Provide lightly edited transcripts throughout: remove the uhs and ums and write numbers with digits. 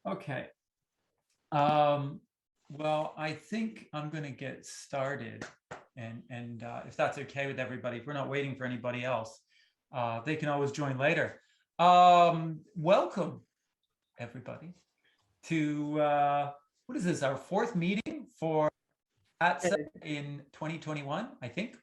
Okay. Well, I think I'm going to get started, and if that's okay with everybody, if we're not waiting for anybody else, they can always join later. Welcome, everybody, to what is this? Our fourth meeting for ATSA in 2021, I think.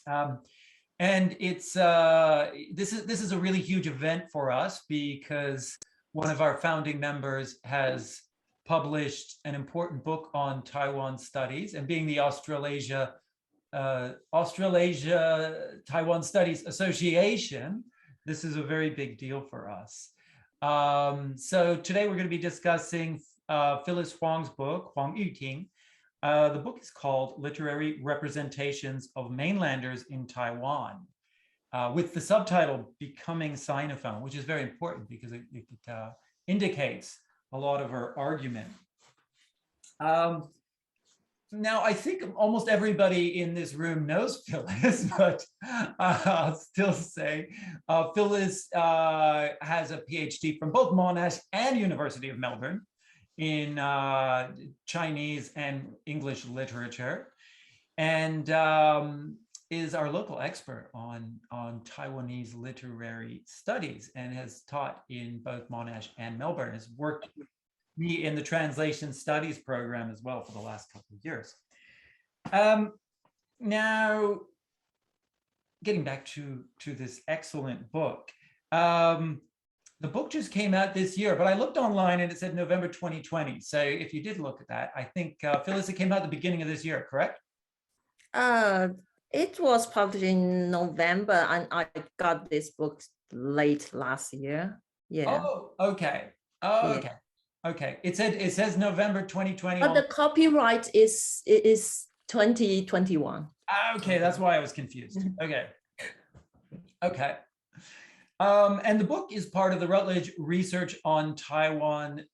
And it's this is a really huge event for us because one of our founding members has published an important book on Taiwan studies, and being the Australasia Taiwan Studies Association, this is a very big deal for us. So today we're going to be discussing Phyllis Huang's book, Huang Yuting. The book is called Literary Representations of Mainlanders in Taiwan, with the subtitle Becoming Sinophone, which is very important because it indicates a lot of her argument. Now, I think almost everybody in this room knows Phyllis, but I'll still say Phyllis has a PhD from both Monash and University of Melbourne in Chinese and English literature, and is our local expert on Taiwanese literary studies, and has taught in both Monash and Melbourne, has worked with me in the translation studies program as well for the last couple of years. Now, getting back to this excellent book, the book just came out this year, but I looked online and it said November 2020. So if you did look at that, I think, Phyllis, it came out at the beginning of this year, correct? It was published in November, and I got this book late last year. Yeah. Oh, okay. Oh, okay. Okay. It says November 2020. But the copyright is 2021. Okay, that's why I was confused. Okay. Okay. And the book is part of the Routledge Research on Taiwan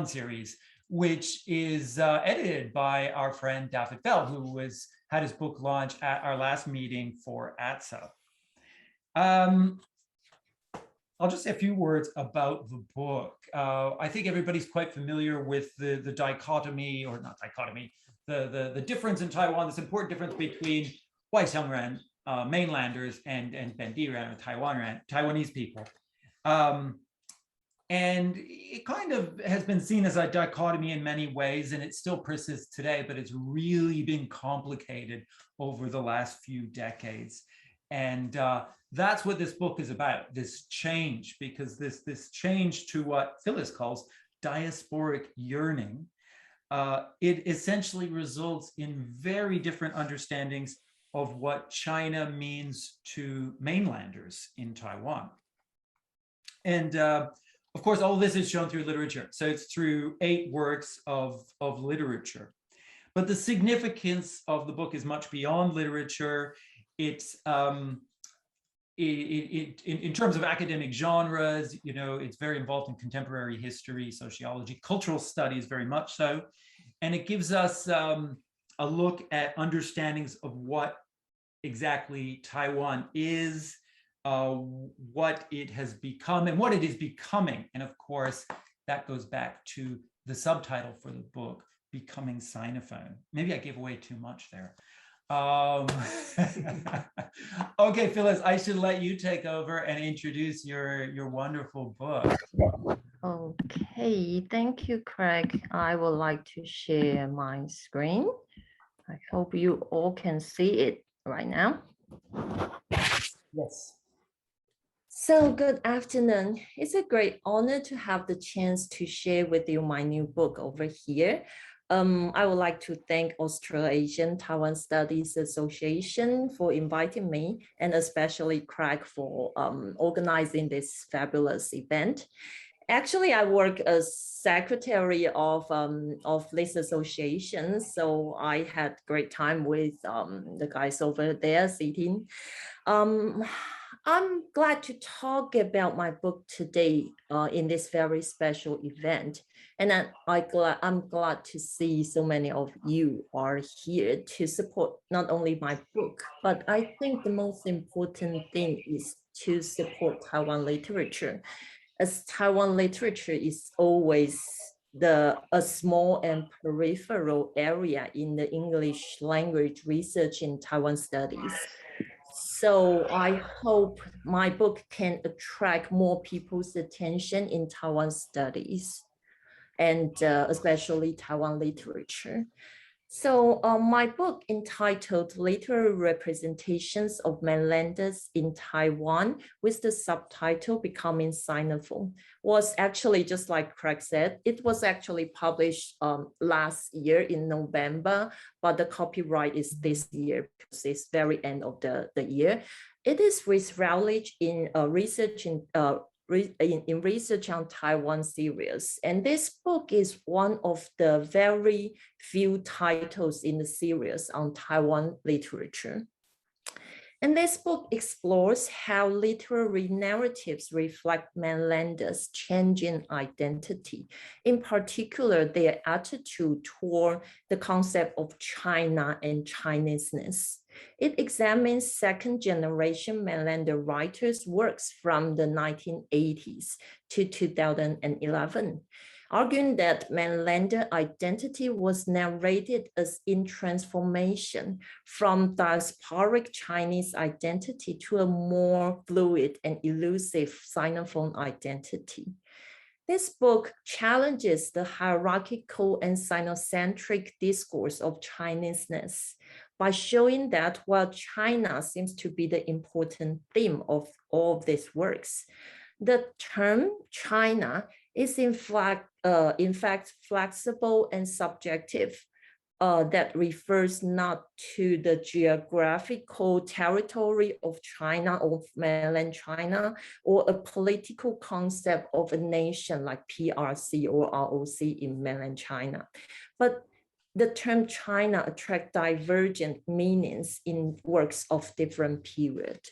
series, which is edited by our friend David Bell, who had his book launch at our last meeting for ATSA. I'll just say a few words about the book. I think everybody's quite familiar with the dichotomy, or not dichotomy, the difference in Taiwan, this important difference between Waixiangran, mainlanders, and Bendiran, or Taiwanese people. And it kind of has been seen as a dichotomy in many ways, and it still persists today, but it's really been complicated over the last few decades. And that's what this book is about, this change, because this change to what Phyllis calls diasporic yearning, it essentially results in very different understandings of what China means to mainlanders in Taiwan. And of course, all of this is shown through literature. So it's through 8 works of literature. But the significance of the book is much beyond literature. It's in terms of academic genres, you know, it's very involved in contemporary history, sociology, cultural studies, very much so. And it gives us a look at understandings of what exactly Taiwan is, what it has become, and what it is becoming. And of course, that goes back to the subtitle for the book, Becoming Sinophone. Maybe I gave away too much there. Okay, Phyllis, I should let you take over and introduce your wonderful book. Okay, thank you, Craig. I would like to share my screen. I hope you all can see it right now. Yes. So good afternoon. It's a great honor to have the chance to share with you my new book over here. I would like to thank Australasian Taiwan Studies Association for inviting me, and especially Craig for organizing this fabulous event. Actually, I work as secretary of this association, so I had great time with the guys over there sitting. I'm glad to talk about my book today in this very special event. And I'm glad to see so many of you are here to support not only my book, but I think the most important thing is to support Taiwan literature, as Taiwan literature is always a small and peripheral area in the English language research in Taiwan studies. So I hope my book can attract more people's attention in Taiwan studies and especially Taiwan literature. So my book entitled Literary Representations of Mainlanders in Taiwan with the subtitle Becoming Sinophone was actually, just like Craig said, it was actually published last year in November, but the copyright is this year because it's very end of the year. It is with relish in research in research on Taiwan series. And this book is one of the very few titles in the series on Taiwan literature. And this book explores how literary narratives reflect mainlanders' changing identity, in particular, their attitude toward the concept of China and Chineseness. It examines second-generation mainlander writers' works from the 1980s to 2011, arguing that mainlander identity was narrated as in transformation from diasporic Chinese identity to a more fluid and elusive Sinophone identity. This book challenges the hierarchical and Sinocentric discourse of Chineseness by showing that while China seems to be the important theme of all of these works, the term China is in fact flexible and subjective, that refers not to the geographical territory of China, of mainland China, or a political concept of a nation like PRC or ROC in mainland China. But the term China attracts divergent meanings in works of different periods.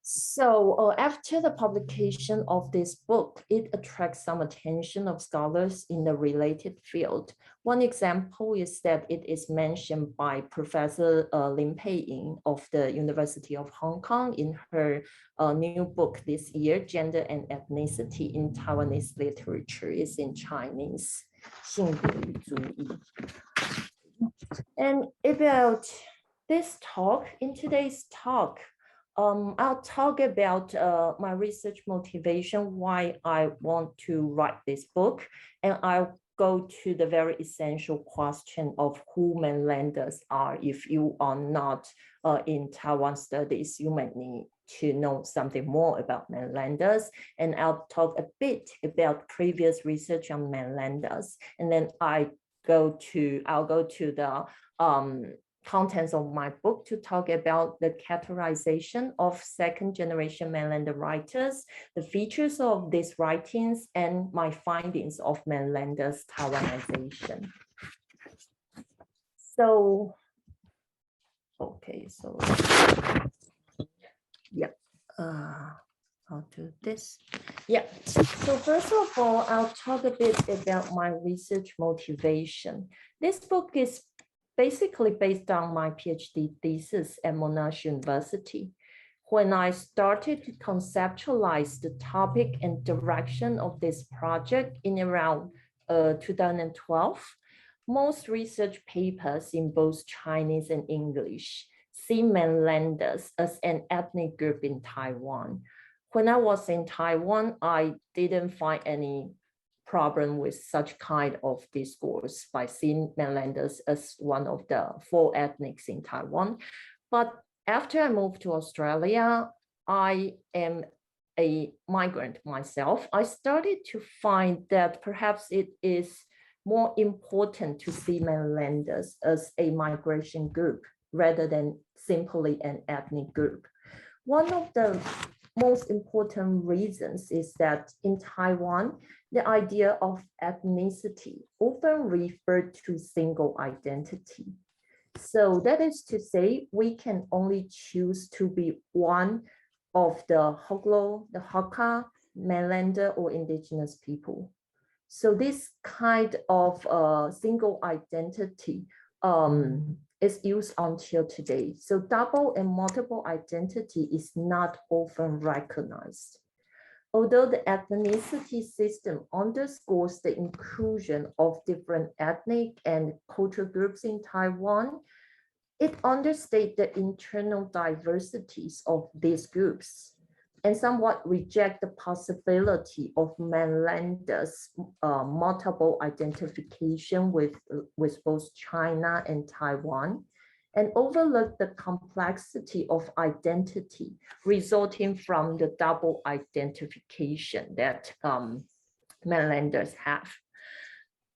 So after the publication of this book, it attracts some attention of scholars in the related field. One example is that it is mentioned by Professor Lin Pei-ying of the University of Hong Kong in her new book this year, Gender and Ethnicity in Taiwanese Literature, is in Chinese. 性别与主义. And about this talk, in today's talk, I'll talk about my research motivation, why I want to write this book, and I'll go to the very essential question of who mainlanders are. If you are not in Taiwan studies, you might need to know something more about mainlanders, and I'll talk a bit about previous research on mainlanders, and then I'll go to the contents of my book to talk about the categorization of second-generation mainlander writers, the features of these writings, and my findings of mainlanders' Taiwanization. So, okay, so yeah, I'll do this. Yeah, so first of all, I'll talk a bit about my research motivation. This book is basically based on my PhD thesis at Monash University. When I started to conceptualize the topic and direction of this project in around 2012, most research papers in both Chinese and English see mainlanders as an ethnic group in Taiwan. When I was in Taiwan, I didn't find any problem with such kind of discourse by seeing mainlanders as one of the 4 ethnics in Taiwan. But after I moved to Australia, I am a migrant myself. I started to find that perhaps it is more important to see mainlanders as a migration group rather than simply an ethnic group. One of the most important reasons is that in Taiwan, the idea of ethnicity often referred to single identity. So that is to say, we can only choose to be one of the Hoklo, the Hakka, Mainlander, or indigenous people. So this kind of single identity is used until today. So double and multiple identity is not often recognized. Although the ethnicity system underscores the inclusion of different ethnic and cultural groups in Taiwan, it understates the internal diversities of these groups and somewhat reject the possibility of mainlanders' multiple identification with both China and Taiwan, and overlook the complexity of identity resulting from the double identification that mainlanders have.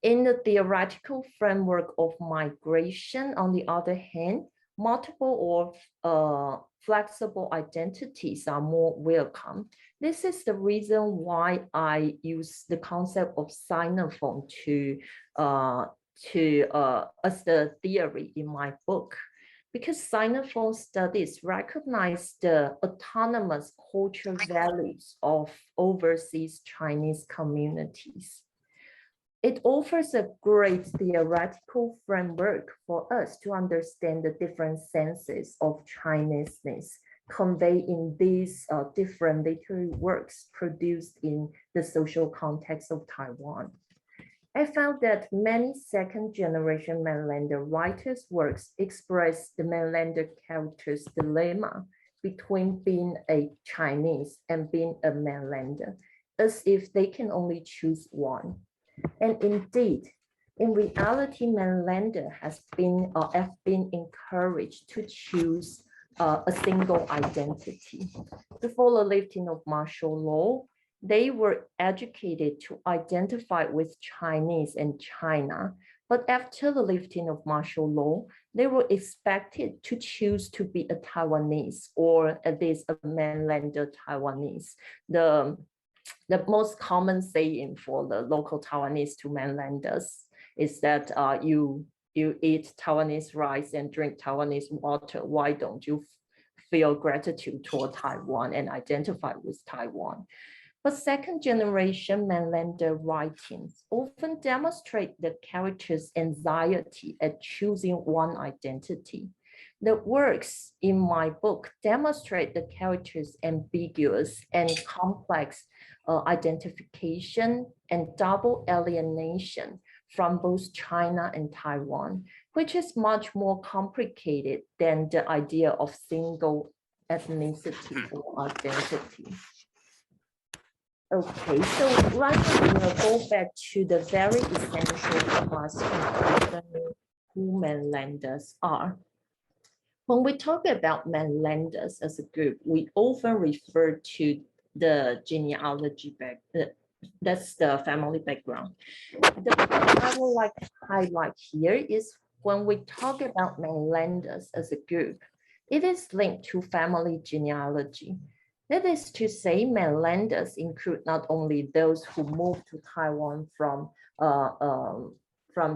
In the theoretical framework of migration, on the other hand, multiple or flexible identities are more welcome. This is the reason why I use the concept of Sinophone as the theory in my book, because Sinophone studies recognize the autonomous cultural values of overseas Chinese communities. It offers a great theoretical framework for us to understand the different senses of Chineseness conveyed in these different literary works produced in the social context of Taiwan. I found that many second-generation mainlander writers' works express the mainlander character's dilemma between being a Chinese and being a mainlander, as if they can only choose one. And indeed, in reality, mainlander have been encouraged to choose a single identity. Before the lifting of martial law, they were educated to identify with Chinese and China. But after the lifting of martial law, they were expected to choose to be a Taiwanese, or at least a mainlander Taiwanese. The most common saying for the local Taiwanese to mainlanders is that you eat Taiwanese rice and drink Taiwanese water. Why don't you feel gratitude toward Taiwan and identify with Taiwan? But second generation mainlander writings often demonstrate the character's anxiety at choosing one identity. The works in my book demonstrate the character's ambiguous and complex identification and double alienation from both China and Taiwan, which is much more complicated than the idea of single ethnicity or identity. Okay, so right now we'll go back to the very essential question concerning who mainlanders are. When we talk about mainlanders as a group, we often refer to the genealogy that's the family background. The point I would like to highlight here is when we talk about mainlanders as a group, it is linked to family genealogy. That is to say, mainlanders include not only those who moved to Taiwan from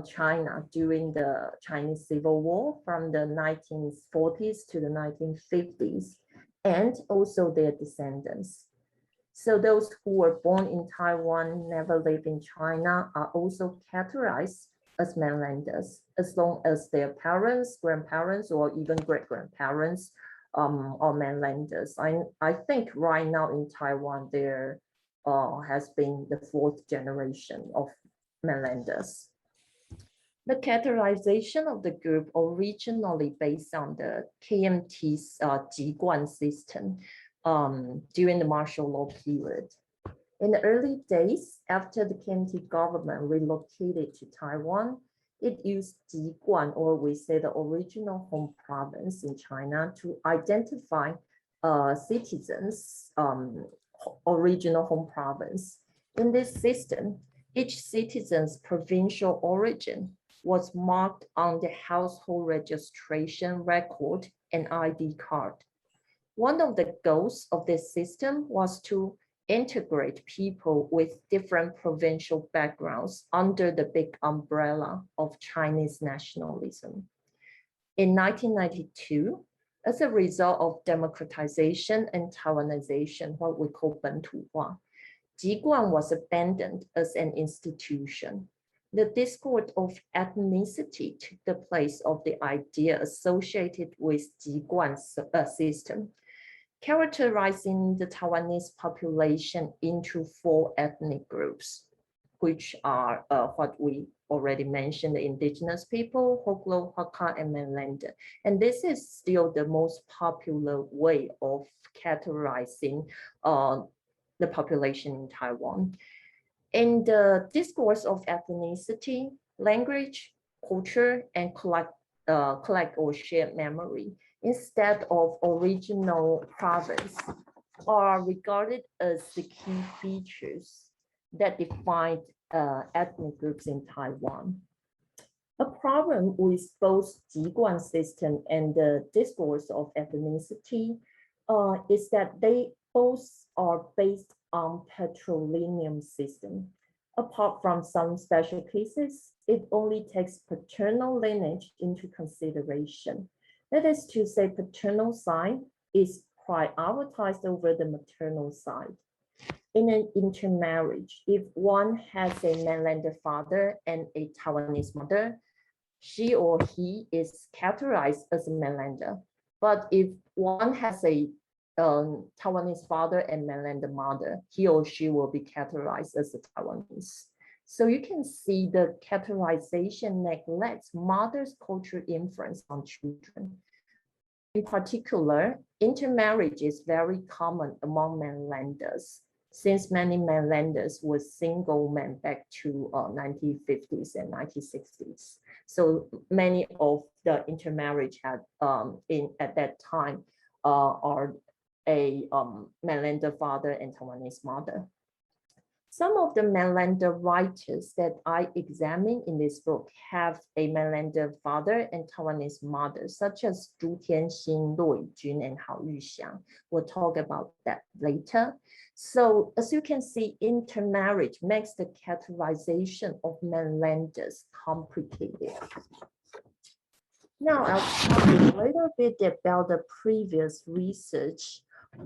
China during the Chinese Civil War from the 1940s to the 1950s, and also their descendants. So those who were born in Taiwan, never lived in China, are also categorized as mainlanders, as long as their parents, grandparents, or even great-grandparents are mainlanders. I think right now in Taiwan, there has been the 4th generation of mainlanders. The categorization of the group originally based on the KMT's Jiguan system during the martial law period. In the early days, after the KMT government relocated to Taiwan, it used Jiguan, or we say the original home province in China, to identify citizens' original home province. In this system, each citizen's provincial origin was marked on the household registration record and ID card. One of the goals of this system was to integrate people with different provincial backgrounds under the big umbrella of Chinese nationalism. In 1992, as a result of democratization and Taiwanization, what we call 本土化, Jiguan was abandoned as an institution. The discourse of ethnicity took the place of the idea associated with Jiguan's system, characterizing the Taiwanese population into 4 ethnic groups, which are what we already mentioned, the indigenous people, Hoklo, Hakka, and Mainlander. And this is still the most popular way of categorizing the population in Taiwan. In the discourse of ethnicity, language, culture, and collect or shared memory, instead of original province, are regarded as the key features that define ethnic groups in Taiwan. A problem with both Jiguan system and the discourse of ethnicity is that they both are based on patrilineal system. Apart from some special cases, it only takes paternal lineage into consideration. That is to say, paternal side is prioritized over the maternal side. In an intermarriage, if one has a mainlander father and a Taiwanese mother, she or he is categorized as a mainlander. But if one has a Taiwanese father and mainlander mother, he or she will be categorized as a Taiwanese. So you can see the categorization neglects mother's cultural influence on children. In particular, intermarriage is very common among mainlanders, since many mainlanders were single men back to 1950s and 1960s. So many of the intermarriage had at that time are a mainlander father and Taiwanese mother. Some of the mainlander writers that I examine in this book have a mainlander father and Taiwanese mother, such as Zhu Tianxin, Luo Yijun, and Hao Yuxiang. We'll talk about that later. So as you can see, intermarriage makes the categorization of mainlanders complicated. Now I'll talk a little bit about the previous research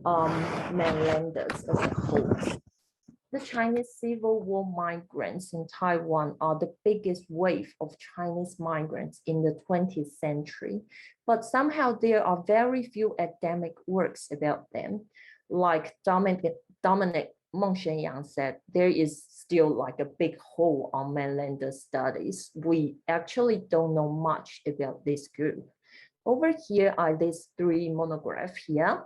on mainlanders as a whole. The Chinese Civil War migrants in Taiwan are the biggest wave of Chinese migrants in the 20th century, but somehow there are very few academic works about them. Like Dominic Mengshen said, there is still like a big hole on mainlander studies. We actually don't know much about this group. Over here are these 3 monographs here.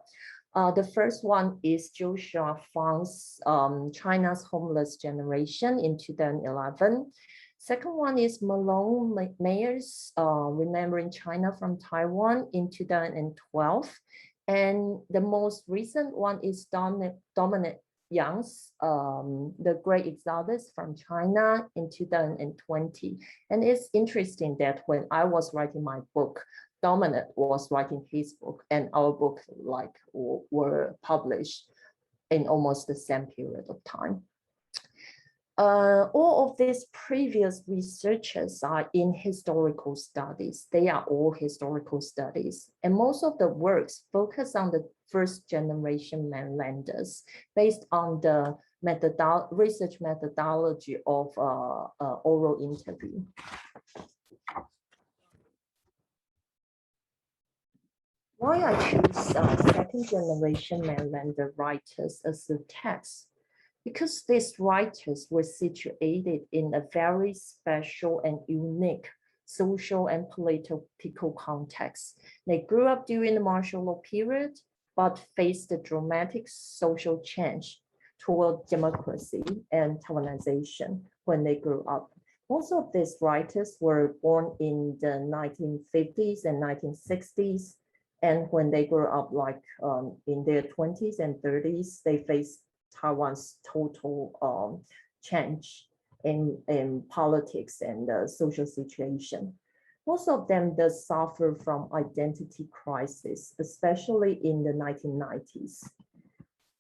The first one is Joshua Huang's China's Homeless Generation in 2011. Second one is Malone Mayer's Remembering China from Taiwan in 2012. And the most recent one is Dominic Young's The Great Exodus from China in 2020. And it's interesting that when I was writing my book, Dominic was writing his book, and our book were published in almost the same period of time. All of these previous researchers are in historical studies. They are all historical studies, and most of the works focus on the first generation mainlanders based on the research methodology of oral interview. Why I choose second generation mainlander writers as the text? Because these writers were situated in a very special and unique social and political context. They grew up during the martial law period, but faced the dramatic social change toward democracy and Taiwanization when they grew up. Most of these writers were born in the 1950s and 1960s. And when they grew up in their 20s and 30s, they faced Taiwan's total change in politics and the social situation. Most of them does suffer from identity crisis, especially in the 1990s.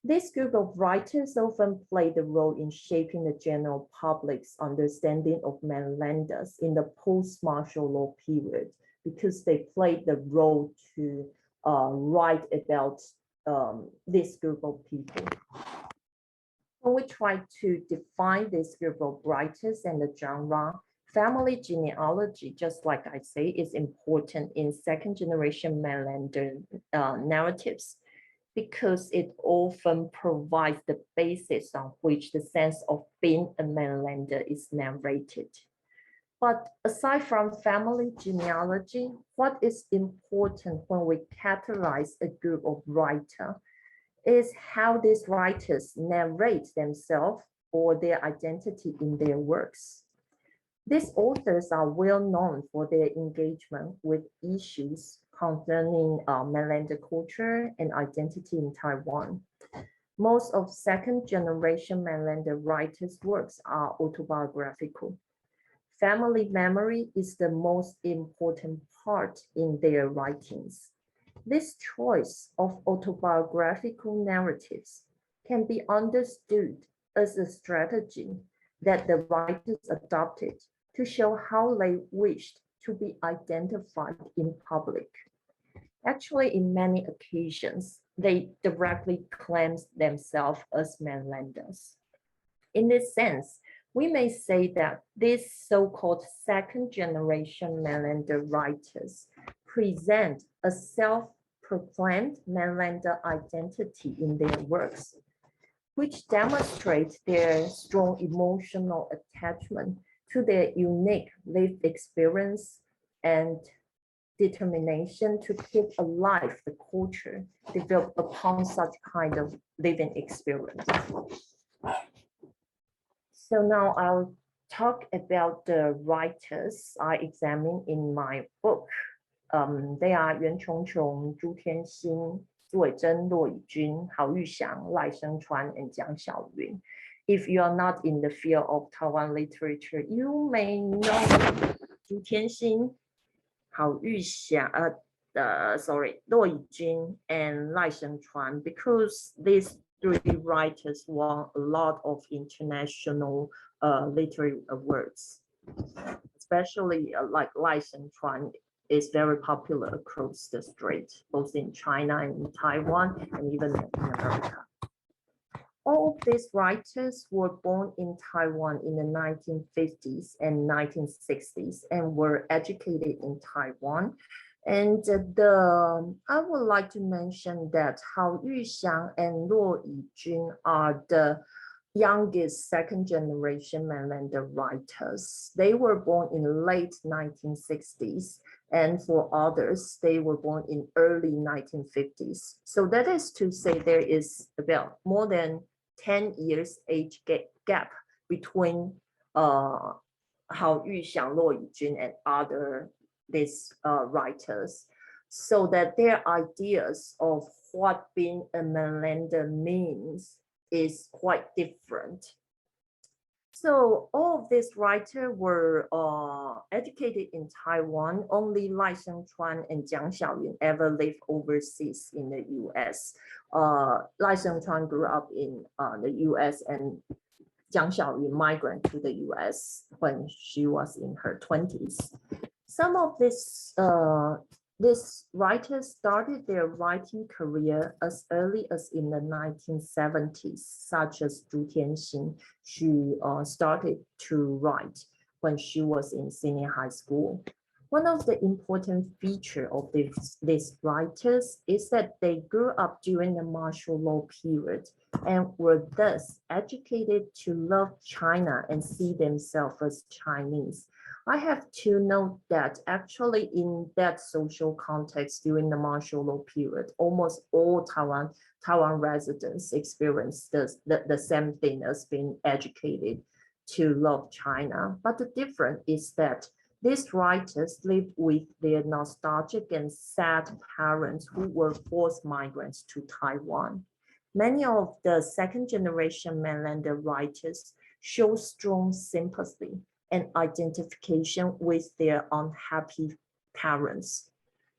This group of writers often played a role in shaping the general public's understanding of mainlanders in the post-martial law period, because they played the role to write about this group of people. When we try to define this group of writers and the genre, family genealogy, just like I say, is important in second generation mainlander narratives, because it often provides the basis on which the sense of being a mainlander is narrated. But aside from family genealogy, what is important when we categorize a group of writers is how these writers narrate themselves or their identity in their works. These authors are well known for their engagement with issues concerning mainlander culture and identity in Taiwan. Most of second generation mainlander writers' works are autobiographical. Family memory is the most important part in their writings. This choice of autobiographical narratives can be understood as a strategy that the writers adopted to show how they wished to be identified in public. Actually, in many occasions, they directly claim themselves as mainlanders. In this sense, we may say that these so-called second generation mainlander writers present a self-proclaimed mainlander identity in their works, which demonstrates their strong emotional attachment to their unique lived experience and determination to keep alive the culture developed upon such kind of living experience. So now I'll talk about the writers I examined in my book. They are Yuan Chongchong, Zhu Tianxin, Zhu Weizhen, Luo Yijun, Hao Yuxiang, Lai Shengchuan, and Jiang Xiaoyun. If you are not in the field of Taiwan literature, you may know Zhu Tianxin, Hao Yuxiang, Luo Yijun, and Lai Shengchuan, because these three writers won a lot of international literary awards, especially like Lai Shengchuan is very popular across the strait, both in China and in Taiwan, and even in America. All of these writers were born in Taiwan in the 1950s and 1960s and were educated in Taiwan. And I would like to mention that Hao Yuxiang and Luo Yijun are the youngest second generation mainlander writers. They were born in late 1960s, and for others, they were born in early 1950s. So that is to say there is about more than 10 years age gap between Hao Yuxiang, Luo Yijun, and other these writers, so that their ideas of what being a mainlander means is quite different. So all of these writers were educated in Taiwan. Only Lai Shengchuan and Jiang Xiaoyun ever lived overseas in the US. Lai Shengchuan grew up in the US, and Jiang Xiaoyun migrated to the US when she was in her 20s. Some of these writers started their writing career as early as in the 1970s, such as Zhu Tianxin. She started to write when she was in senior high school. One of the important features of these writers is that they grew up during the martial law period and were thus educated to love China and see themselves as Chinese. I have to note that actually in that social context during the martial law period, almost all Taiwan residents experienced the same thing as being educated to love China. But the difference is that these writers lived with their nostalgic and sad parents who were forced migrants to Taiwan. Many of the second generation mainlander writers show strong sympathy and identification with their unhappy parents.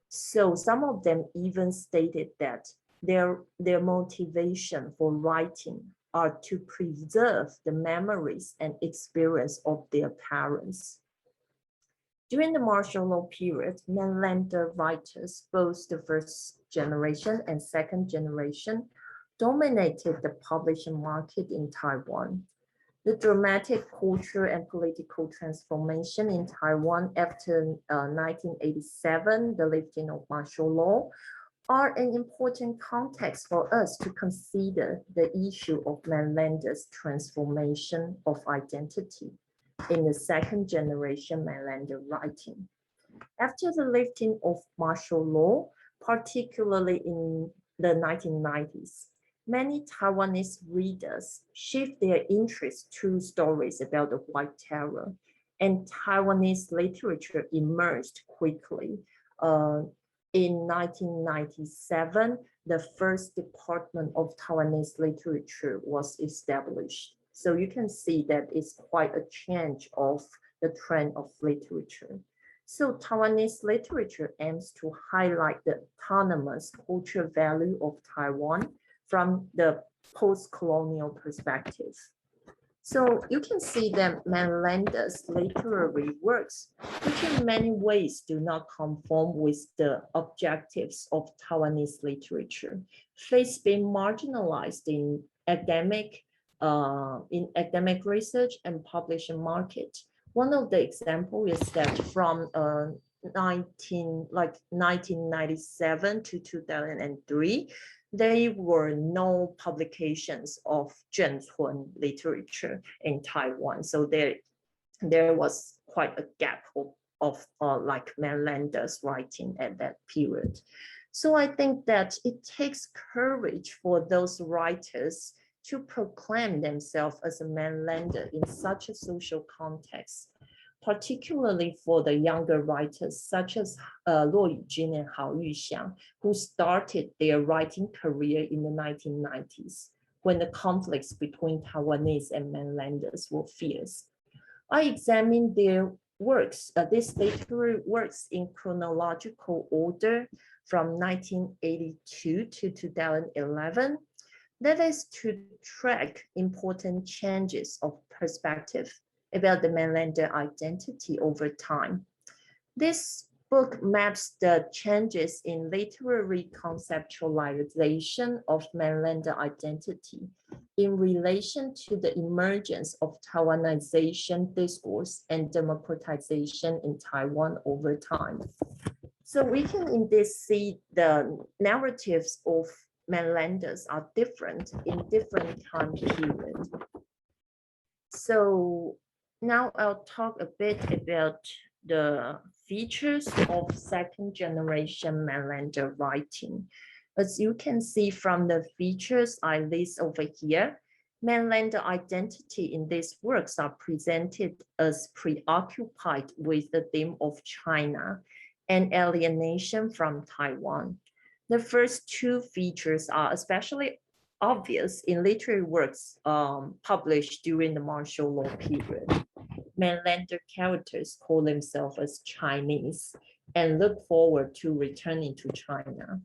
So some of them even stated that their motivation for writing are to preserve the memories and experience of their parents. During the martial law period, mainlander writers, both the first generation and second generation, dominated the publishing market in Taiwan. The dramatic cultural and political transformation in Taiwan after 1987, the lifting of martial law, are an important context for us to consider the issue of mainlanders' transformation of identity in the second generation mainlander writing. After the lifting of martial law, particularly in the 1990s, many Taiwanese readers shift their interest to stories about the White Terror, and Taiwanese literature emerged quickly. In 1997, the first department of Taiwanese literature was established. So you can see that it's quite a change of the trend of literature. So Taiwanese literature aims to highlight the autonomous cultural value of Taiwan from the post-colonial perspective. So you can see that mainlanders' literary works, which in many ways do not conform with the objectives of Taiwanese literature, face being marginalized in academic research and publishing market. One of the examples is that from 1997 to 2003, there were no publications of Zhencun literature in Taiwan. So there was quite a gap of like mainlanders writing at that period. So I think that it takes courage for those writers to proclaim themselves as a mainlander in such a social context, particularly for the younger writers such as Luo Yujin and Hao Yuxiang, who started their writing career in the 1990s, when the conflicts between Taiwanese and mainlanders were fierce. I examined their works, these literary works in chronological order from 1982 to 2011. That is to track important changes of perspective about the mainlander identity over time. This book maps the changes in literary conceptualization of mainlander identity in relation to the emergence of Taiwanization discourse and democratization in Taiwan over time. So we can in this see the narratives of mainlanders are different in different time periods. So now I'll talk a bit about the features of second generation mainlander writing. As you can see from the features I list over here, mainlander identity in these works are presented as preoccupied with the theme of China and alienation from Taiwan. The first two features are especially obvious in literary works published during the martial law period. Mainlander characters call themselves as Chinese and look forward to returning to China.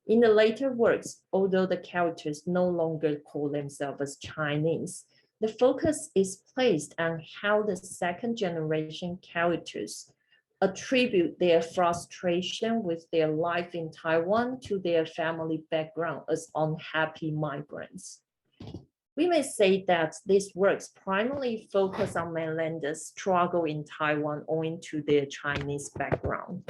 In the later works, although the characters no longer call themselves as Chinese, the focus is placed on how the second generation characters attribute their frustration with their life in Taiwan to their family background as unhappy migrants. We may say that these works primarily focus on mainlanders' struggle in Taiwan owing to their Chinese background.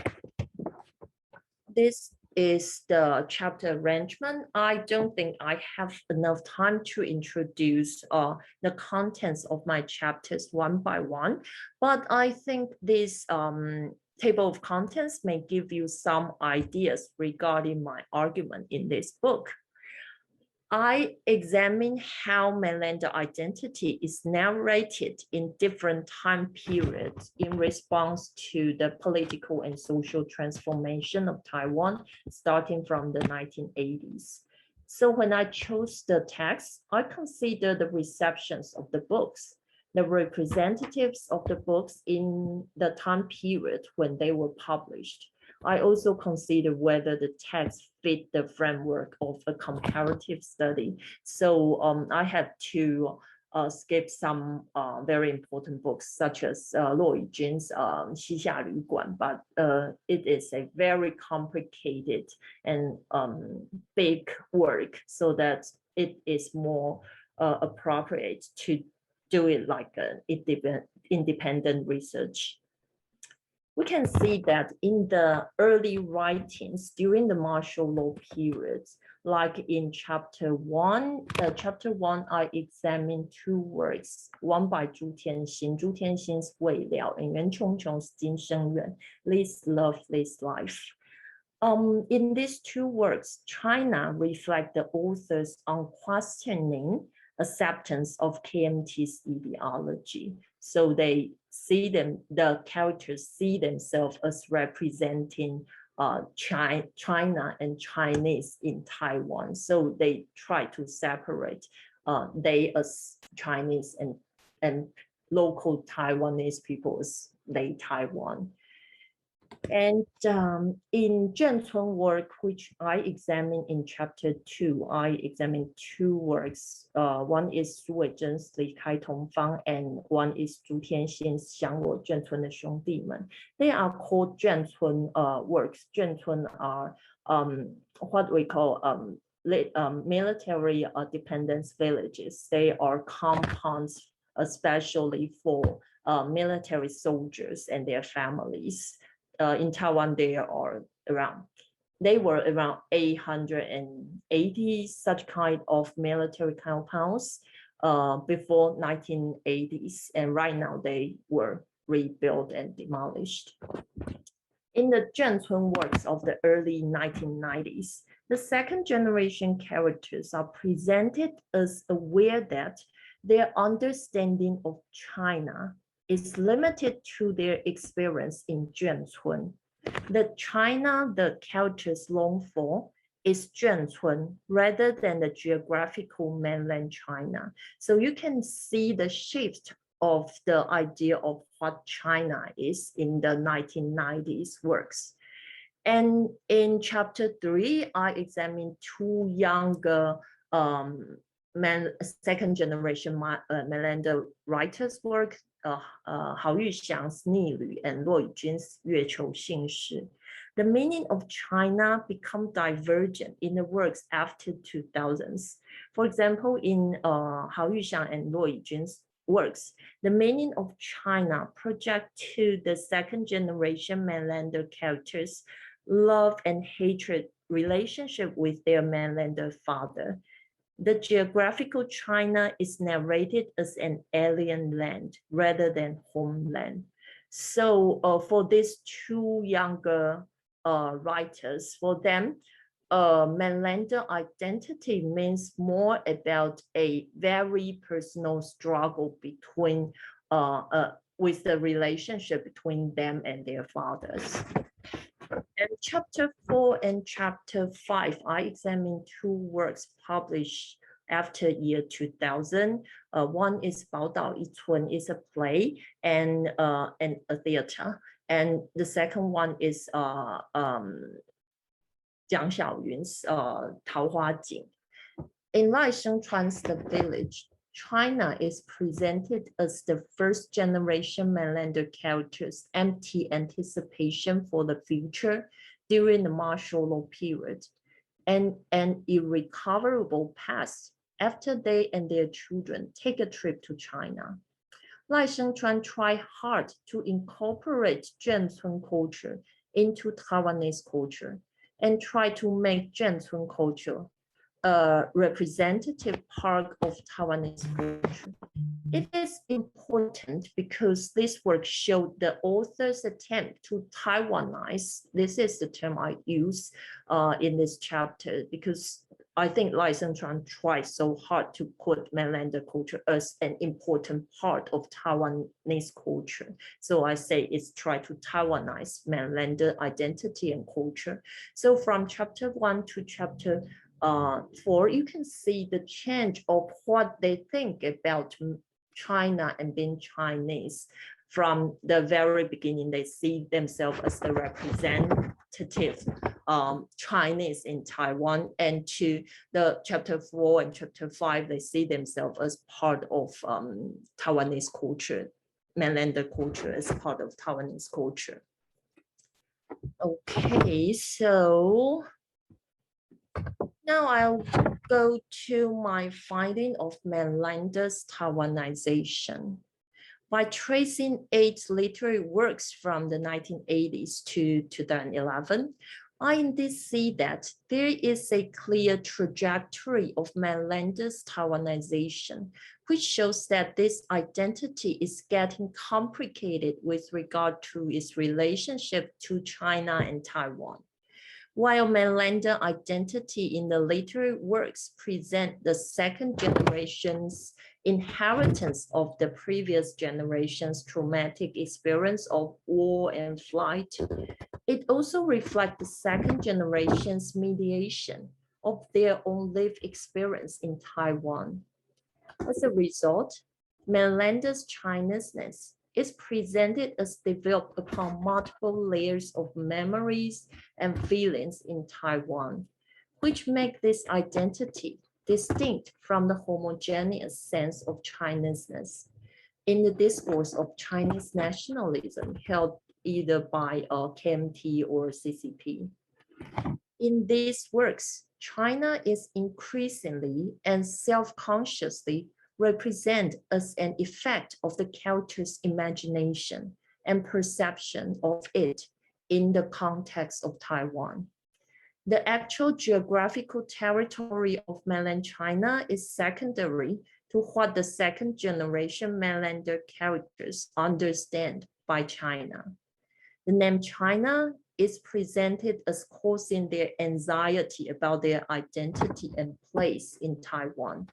This is the chapter arrangement. I don't think I have enough time to introduce the contents of my chapters one by one, but I think this table of contents may give you some ideas regarding my argument in this book. I examine how mainlander identity is narrated in different time periods in response to the political and social transformation of Taiwan, starting from the 1980s. So when I chose the text, I consider the receptions of the books, the representatives of the books in the time period when they were published. I also consider whether the text fit the framework of a comparative study. So I had to skip some very important books such as Luo Yijin's 西夏旅馆, but it is a very complicated and big work, so that it is more appropriate to do it like an independent research. We can see that in the early writings during the martial law periods, like in chapter 1, I examined 2 works, one by Zhu Tianxin, Zhu Tianxin's 未了 and Yuan Chongqiong's 今生缘, This Love, This Life. In these 2 works, China reflects the author's unquestioning acceptance of KMT's ideology. So they see the characters see themselves as representing China and Chinese in Taiwan. So they try to separate they as Chinese and local Taiwanese people as they Taiwan. And in Zhencun work, which I examined in chapter 2, I examined 2 works. One is Su Weizhen's 离开同方, and one is Zhu Tianxin's 降我眷村的兄弟们. They are called Zhencun works. Zhencun are what we call military dependence villages. They are compounds especially for military soldiers and their families. In Taiwan, they were around 880 such kind of military compounds before 1980s, and right now they were rebuilt and demolished. In the Zhencun works of the early 1990s, the second generation characters are presented as aware that their understanding of China is limited to their experience in Zhencun. The China the characters long for is Zhencun rather than the geographical mainland China. So you can see the shift of the idea of what China is in the 1990s works. And in chapter 3, I examined 2 younger second generation Mainlander writers' work, Hao Yuxiang's 逆旅 and Luo Yijin's 月球姓氏. The meaning of China become divergent in the works after 2000s. For example, in Hao Yuxiang and Luo Yijin's works, the meaning of China project to the second generation Mainlander characters' love and hatred relationship with their Mainlander father. The geographical China is narrated as an alien land rather than homeland. So for these 2 younger writers, for them, Mainlander identity means more about a very personal struggle between with the relationship between them and their fathers. And chapter 4 and chapter 5, I examined 2 works published after year 2000. One is 宝岛一村, is a play and a theater. And the second one is Jiang Xiaoyun's 桃花井. In Lai Shengchuan's The Village, China is presented as the first generation Mainlander characters' empty anticipation for the future during the martial law period, and an irrecoverable past after they and their children take a trip to China. Lai Shengchuan tried hard to incorporate Zhencun culture into Taiwanese culture and try to make Zhencun culture a representative part of Taiwanese culture. It is important because this work showed the author's attempt to Taiwanize. This is the term I use in this chapter because I think Lai Shengchuan tried so hard to put Mainlander culture as an important part of Taiwanese culture. So I say it's try to Taiwanize Mainlander identity and culture. So from chapter 1 to chapter 4, you can see the change of what they think about China and being Chinese. From the very beginning, they see themselves as the representative representative Chinese in Taiwan, and to the chapter 4 and chapter 5, they see themselves as part of Taiwanese culture, mainlander culture as part of Taiwanese culture. Okay, so now I'll go to my finding of mainlanders Taiwanization. By tracing 8 literary works from the 1980s to 2011, I indeed see that there is a clear trajectory of mainlanders Taiwanization, which shows that this identity is getting complicated with regard to its relationship to China and Taiwan. While mainlander identity in the literary works present the second generation's inheritance of the previous generation's traumatic experience of war and flight, it also reflects the second generation's mediation of their own lived experience in Taiwan. As a result, mainlanders' Chinese-ness is presented as developed upon multiple layers of memories and feelings in Taiwan, which make this identity distinct from the homogeneous sense of Chinese-ness in the discourse of Chinese nationalism held either by KMT or CCP. In these works, China is increasingly and self-consciously represented as an effect of the character's imagination and perception of it in the context of Taiwan. The actual geographical territory of mainland China is secondary to what the second generation mainlander characters understand by China. The name China is presented as causing their anxiety about their identity and place in Taiwan.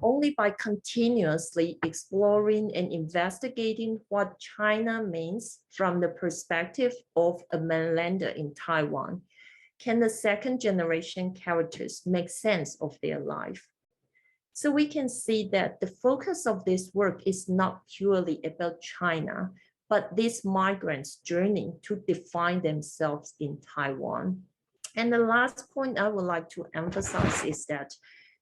Only by continuously exploring and investigating what China means from the perspective of a mainlander in Taiwan can the second generation characters make sense of their life. So we can see that the focus of this work is not purely about China, but these migrants' journey to define themselves in Taiwan. And the last point I would like to emphasize is that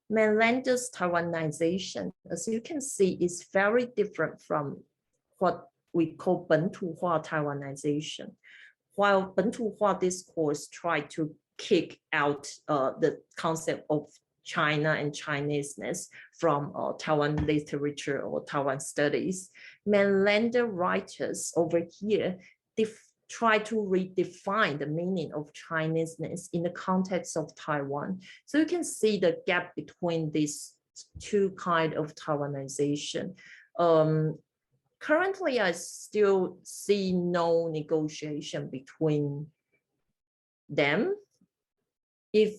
mainlanders Taiwanization, as you can see, is very different from what we call 本土化 Taiwanization. While 本土化 discourse tried to kick out the concept of China and Chinese-ness from Taiwan literature or Taiwan studies, mainlander writers over here try to redefine the meaning of Chinese-ness in the context of Taiwan. So you can see the gap between these two kinds of Taiwanization. Currently, I still see no negotiation between them. If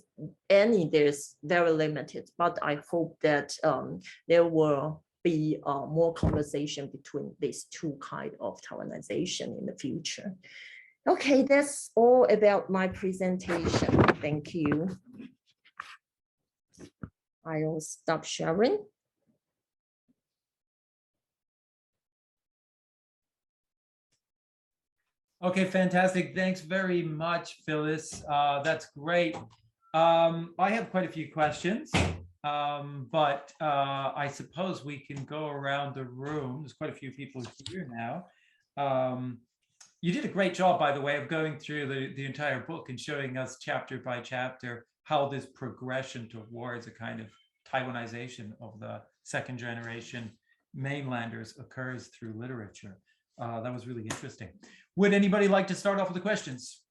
any, there's very limited, but I hope that there will be more conversation between these two kinds of Taiwanization in the future. Okay, that's all about my presentation. Thank you. I'll stop sharing. Okay, fantastic. Thanks very much, Phyllis. That's great. I have quite a few questions, but I suppose we can go around the room. There's quite a few people here now. You did a great job, by the way, of going through the entire book and showing us chapter by chapter how this progression towards a kind of Taiwanization of the second generation mainlanders occurs through literature. That was really interesting. Would anybody like to start off with the questions?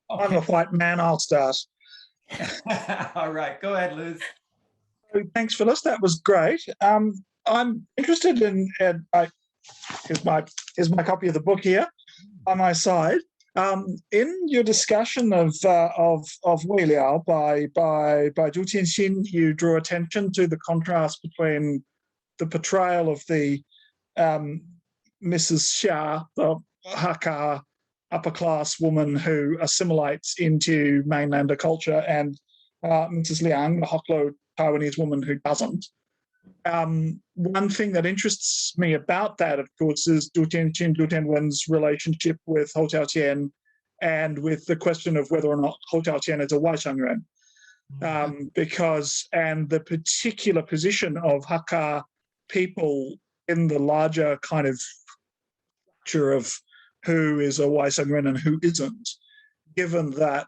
Okay. I'm a white man, I'll start. All right, go ahead, Liz. Thanks, Phyllis, that was great. I'm interested in, here's my copy of the book here by my side. In your discussion of Wei Liao by Zhu Tianxin, you drew attention to the contrast between the portrayal of the Mrs. Xia, the Hakka upper class woman who assimilates into mainlander culture, and Mrs. Liang, the Hoklo Taiwanese woman who doesn't. one thing that interests me about that, of course, is Du Tianwen's relationship with Hou Taotian and with the question of whether or not Hou Taotian is a Waishangren. Because, and the particular position of Hakka people in the larger kind of structure of who is a Waishangren and who isn't, given that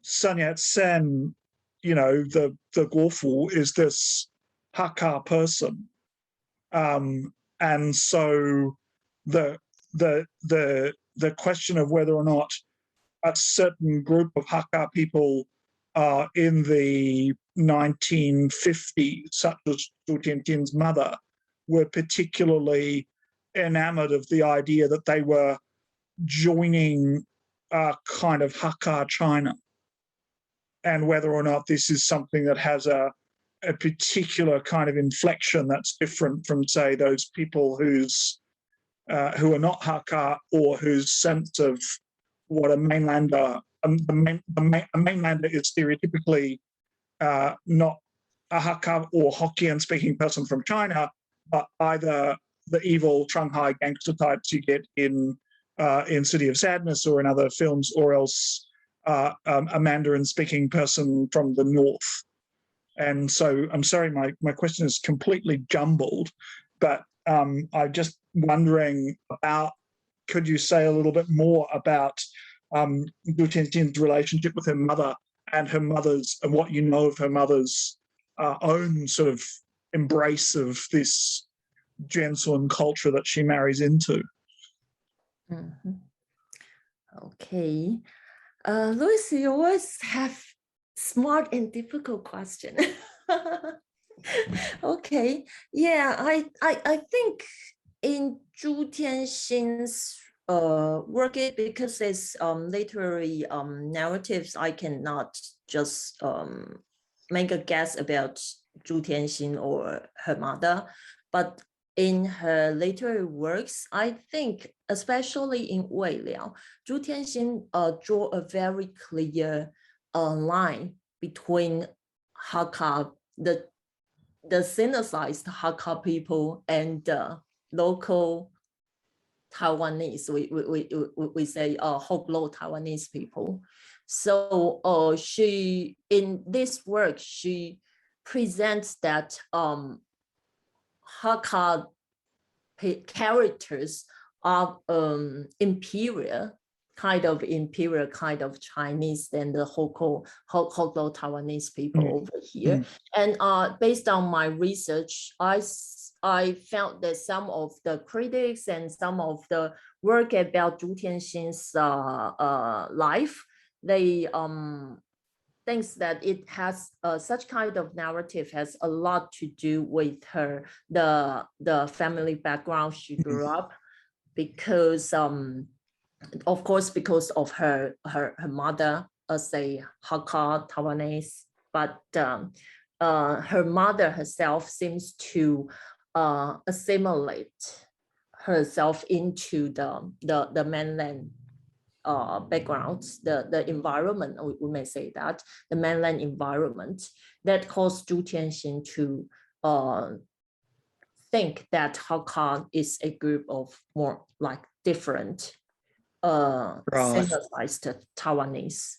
Sun Yat-sen, you know, the Guofu is this Hakka person. And so the question of whether or not a certain group of Hakka people in the 1950s, such as Du Tiantian's mother, were particularly enamored of the idea that they were joining a kind of Hakka China, and whether or not this is something that has a particular kind of inflection that's different from, say, those people who are not Hakka, or whose sense of what a mainlander, a mainlander is stereotypically not a Hakka or Hokkien-speaking person from China, but either the evil Shanghai gangster types you get in City of Sadness or in other films, or else a Mandarin-speaking person from the north. And so I'm sorry, my question is completely jumbled, but I'm just wondering about, could you say a little bit more about Du Tiantian's relationship with her mother and her mother's, and what you know of her mother's own sort of embrace of this Jiansun culture that she marries into? Okay. Louis, you always have smart and difficult question. Okay. Yeah, I think in Zhu Tianxin's work, because it's literary narratives, I cannot just make a guess about Zhu Tianxin or her mother, but in her literary works, I think, especially in Wei Liao, Zhu Tianxin draw a very clear line between Hakka, the synthesized Hakka people, and local Taiwanese. We say Hoklo Taiwanese people. So she, in this work, she presents that Hakka characters are imperial kind of Chinese than the Hoklo Taiwanese people over here. And based on my research, I found that some of the critics and some of the work about Zhu Tianxin's life, they thinks that it has such kind of narrative has a lot to do with her, the family background she grew up, because of course, because of her mother as a Hakka Taiwanese, but her mother herself seems to assimilate herself into the mainland backgrounds, the environment, we may say that, the mainland environment, that caused Zhu Tianxin to think that Hakka is a group of more like different synthesized Taiwanese.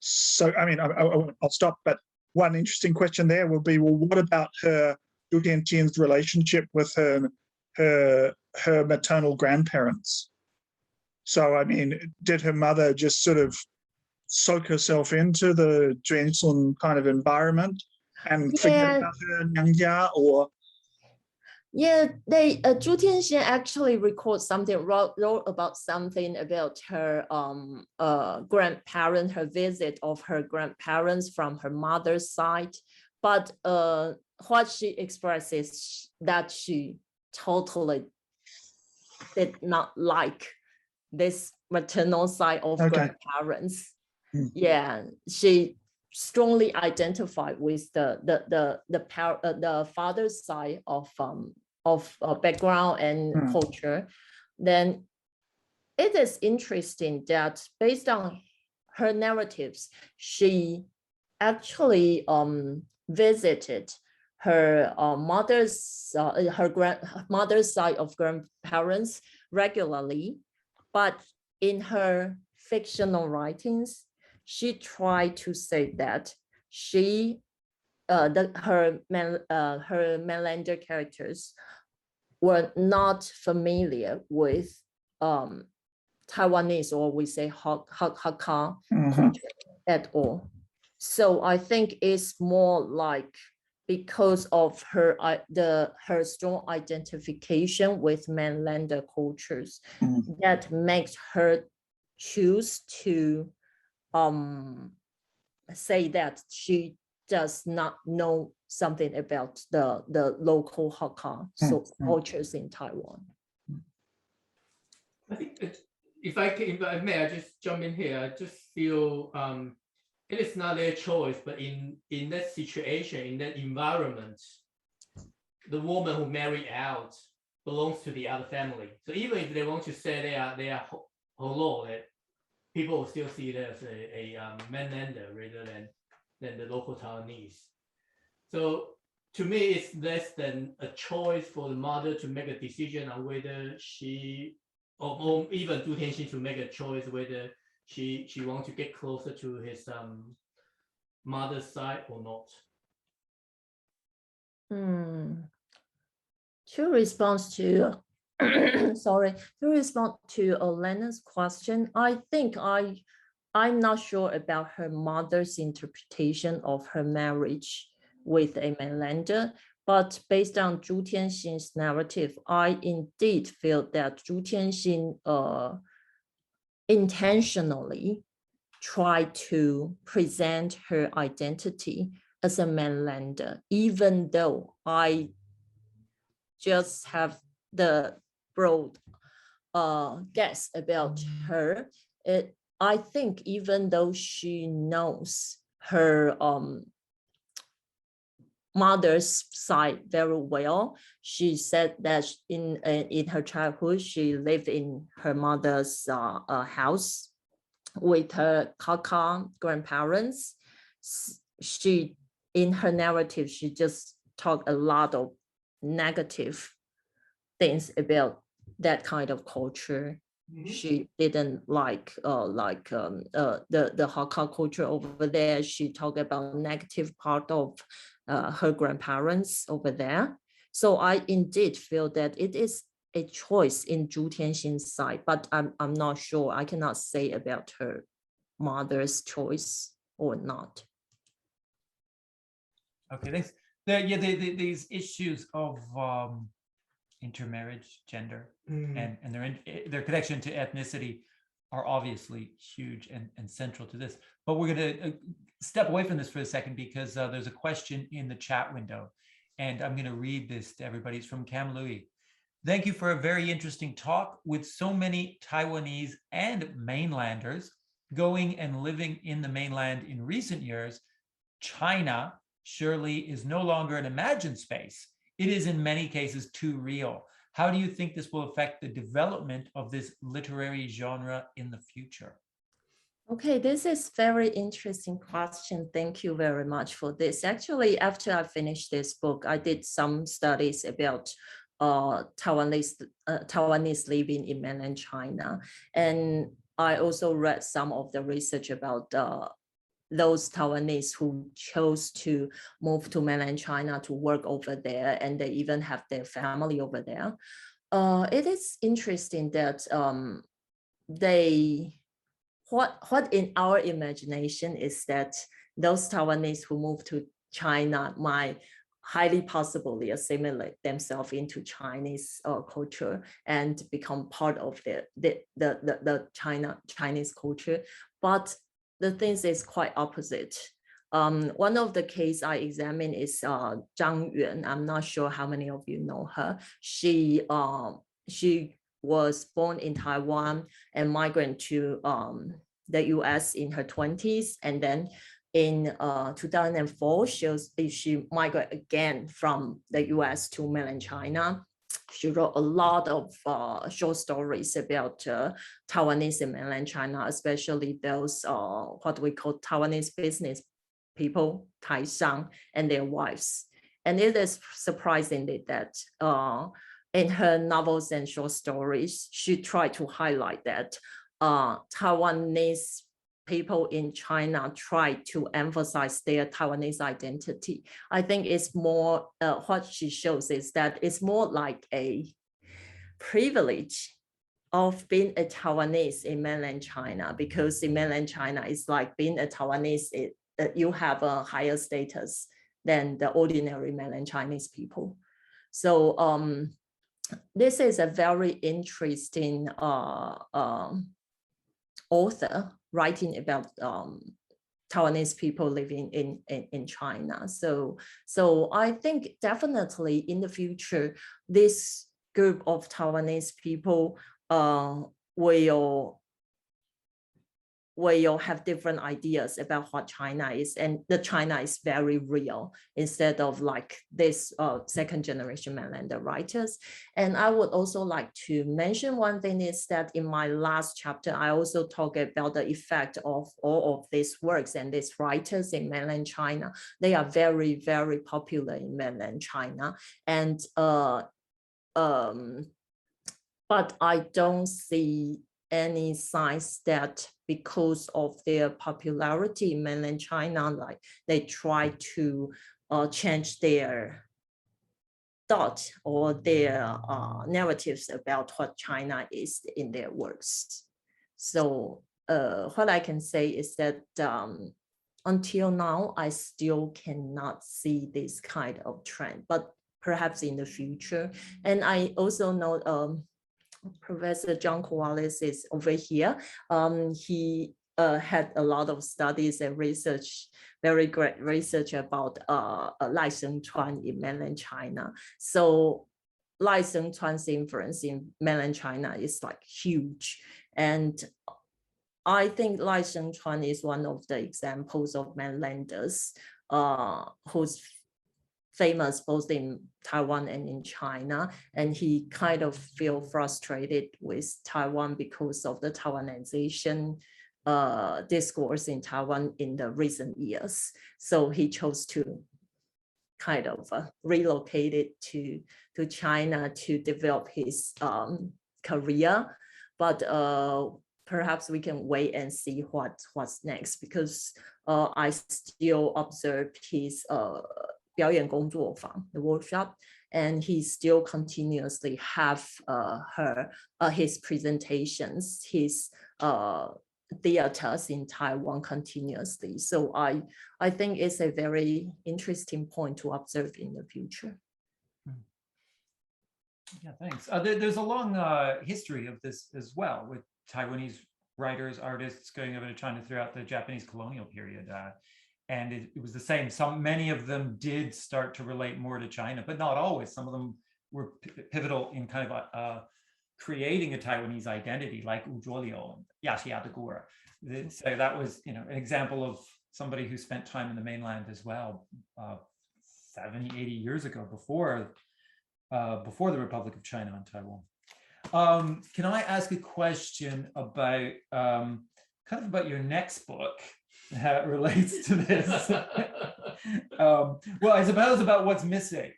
So, I mean, I'll stop, but one interesting question there will be, well, what about Zhu Tiantian's relationship with her maternal grandparents? So, I mean, did her mother just sort of soak herself into the Jiansun kind of environment and forget about her Nangjia, or? Yeah, Zhu Tianxin actually wrote about something about her grandparent, her visit of her grandparents from her mother's side. But what she expresses that she totally did not like this maternal side of grandparents. Yeah, she strongly identified with the father's side of background and culture. Then it is interesting that based on her narratives, she actually visited her mother's side of grandparents regularly, but in her fictional writings, she tried to say that her Mainlander characters were not familiar with Taiwanese, or we say Hakka culture at all. So I think it's more like because of her strong identification with Mainlander cultures that makes her choose to say that she does not know something about the local Hakka cultures in Taiwan. I think if I may, I just jump in here. I just feel it is not their choice, but in that situation, in that environment, the woman who married out belongs to the other family. So even if they want to say they are Holo, that people will still see it as a Mainlander rather than the local Taiwanese. So to me, it's less than a choice for the mother to make a decision on whether she, or even Du Tianxin to make a choice whether she wants to get closer to his mother's side or not. To respond to Olena's question, I think I'm not sure about her mother's interpretation of her marriage with a Mainlander, but based on Zhu Tianxin's narrative, I indeed feel that Zhu Tianxin intentionally tried to present her identity as a Mainlander, even though I just have the broad guess about her. I think even though she knows her mother's side very well, she said that in her childhood she lived in her mother's house with her Hakka grandparents. She, in her narrative, she just talked a lot of negative things about that kind of culture. She didn't like the Hakka culture over there. She talked about negative part of her grandparents over there. So I indeed feel that it is a choice in Zhu Tianxin's side, but I'm not sure. I cannot say about her mother's choice or not. Okay, thanks. These issues of intermarriage, gender, and their connection to ethnicity are obviously huge and central to this. But we're going to step away from this for a second because there's a question in the chat window, and I'm going to read this to everybody. It's from Cam Louis. Thank you for a very interesting talk. With so many Taiwanese and mainlanders going and living in the mainland in recent years, China surely is no longer an imagined space. It is in many cases too real. How do you think this will affect the development of this literary genre in the future? Okay, this is very interesting question. Thank you very much for this. Actually, after I finished this book, I did some studies about Taiwanese living in mainland China. And I also read some of the research about those Taiwanese who chose to move to mainland China to work over there, and they even have their family over there. It is interesting that what in our imagination is that those Taiwanese who move to China might highly possibly assimilate themselves into Chinese culture and become part of the Chinese culture. But the thing is quite opposite. One of the case I examined is Zhang Yuan. I'm not sure how many of you know her. She was born in Taiwan and migrated to the US in her 20s. And then in 2004, she migrated again from the US to mainland China. She wrote a lot of short stories about Taiwanese in mainland China, especially those what we call Taiwanese business people, Taishang, and their wives. And it is surprisingly that in her novels and short stories, she tried to highlight that Taiwanese people in China try to emphasize their Taiwanese identity. I think it's more, what she shows is that it's more like a privilege of being a Taiwanese in mainland China, because in mainland China, it's like being a Taiwanese, you have a higher status than the ordinary mainland Chinese people. So this is a very interesting author writing about Taiwanese people living in China. So I think definitely in the future, this group of Taiwanese people will have different ideas about what China is, and the China is very real instead of like this second generation Mainlander writers. And I would also like to mention one thing is that in my last chapter, I also talk about the effect of all of these works and these writers in mainland China. They are very, very popular in mainland China. And but I don't see any signs that because of their popularity in mainland China, like they try to change their thought or their narratives about what China is in their works. So what I can say is that until now, I still cannot see this kind of trend, but perhaps in the future. And I also know Professor John Corwallis is over here. He had a lot of studies and research, very great research about Lai Shengchuan in mainland China. So Lai Shengchuan's influence in mainland China is like huge. And I think Lai Shengchuan is one of the examples of mainlanders who's famous both in Taiwan and in China, and he kind of feel frustrated with Taiwan because of the Taiwanization discourse in Taiwan in the recent years. So he chose to kind of relocate it to China to develop his career. But perhaps we can wait and see what's next, because I still observe his 表演工作坊, the workshop, and he still continuously have his presentations, his theaters in Taiwan continuously. So I think it's a very interesting point to observe in the future. Yeah, thanks. There's a long history of this as well, with Taiwanese writers, artists going over to China throughout the Japanese colonial period. And it was the same. Many of them did start to relate more to China, but not always. Some of them were pivotal in kind of creating a Taiwanese identity, like Wu Zhuoliu and Yaxia de Guer. So that was, an example of somebody who spent time in the mainland as well, 70, 80 years ago, before the Republic of China and Taiwan. Can I ask a question about kind of about your next book? How it relates to this. Well, I suppose about what's missing.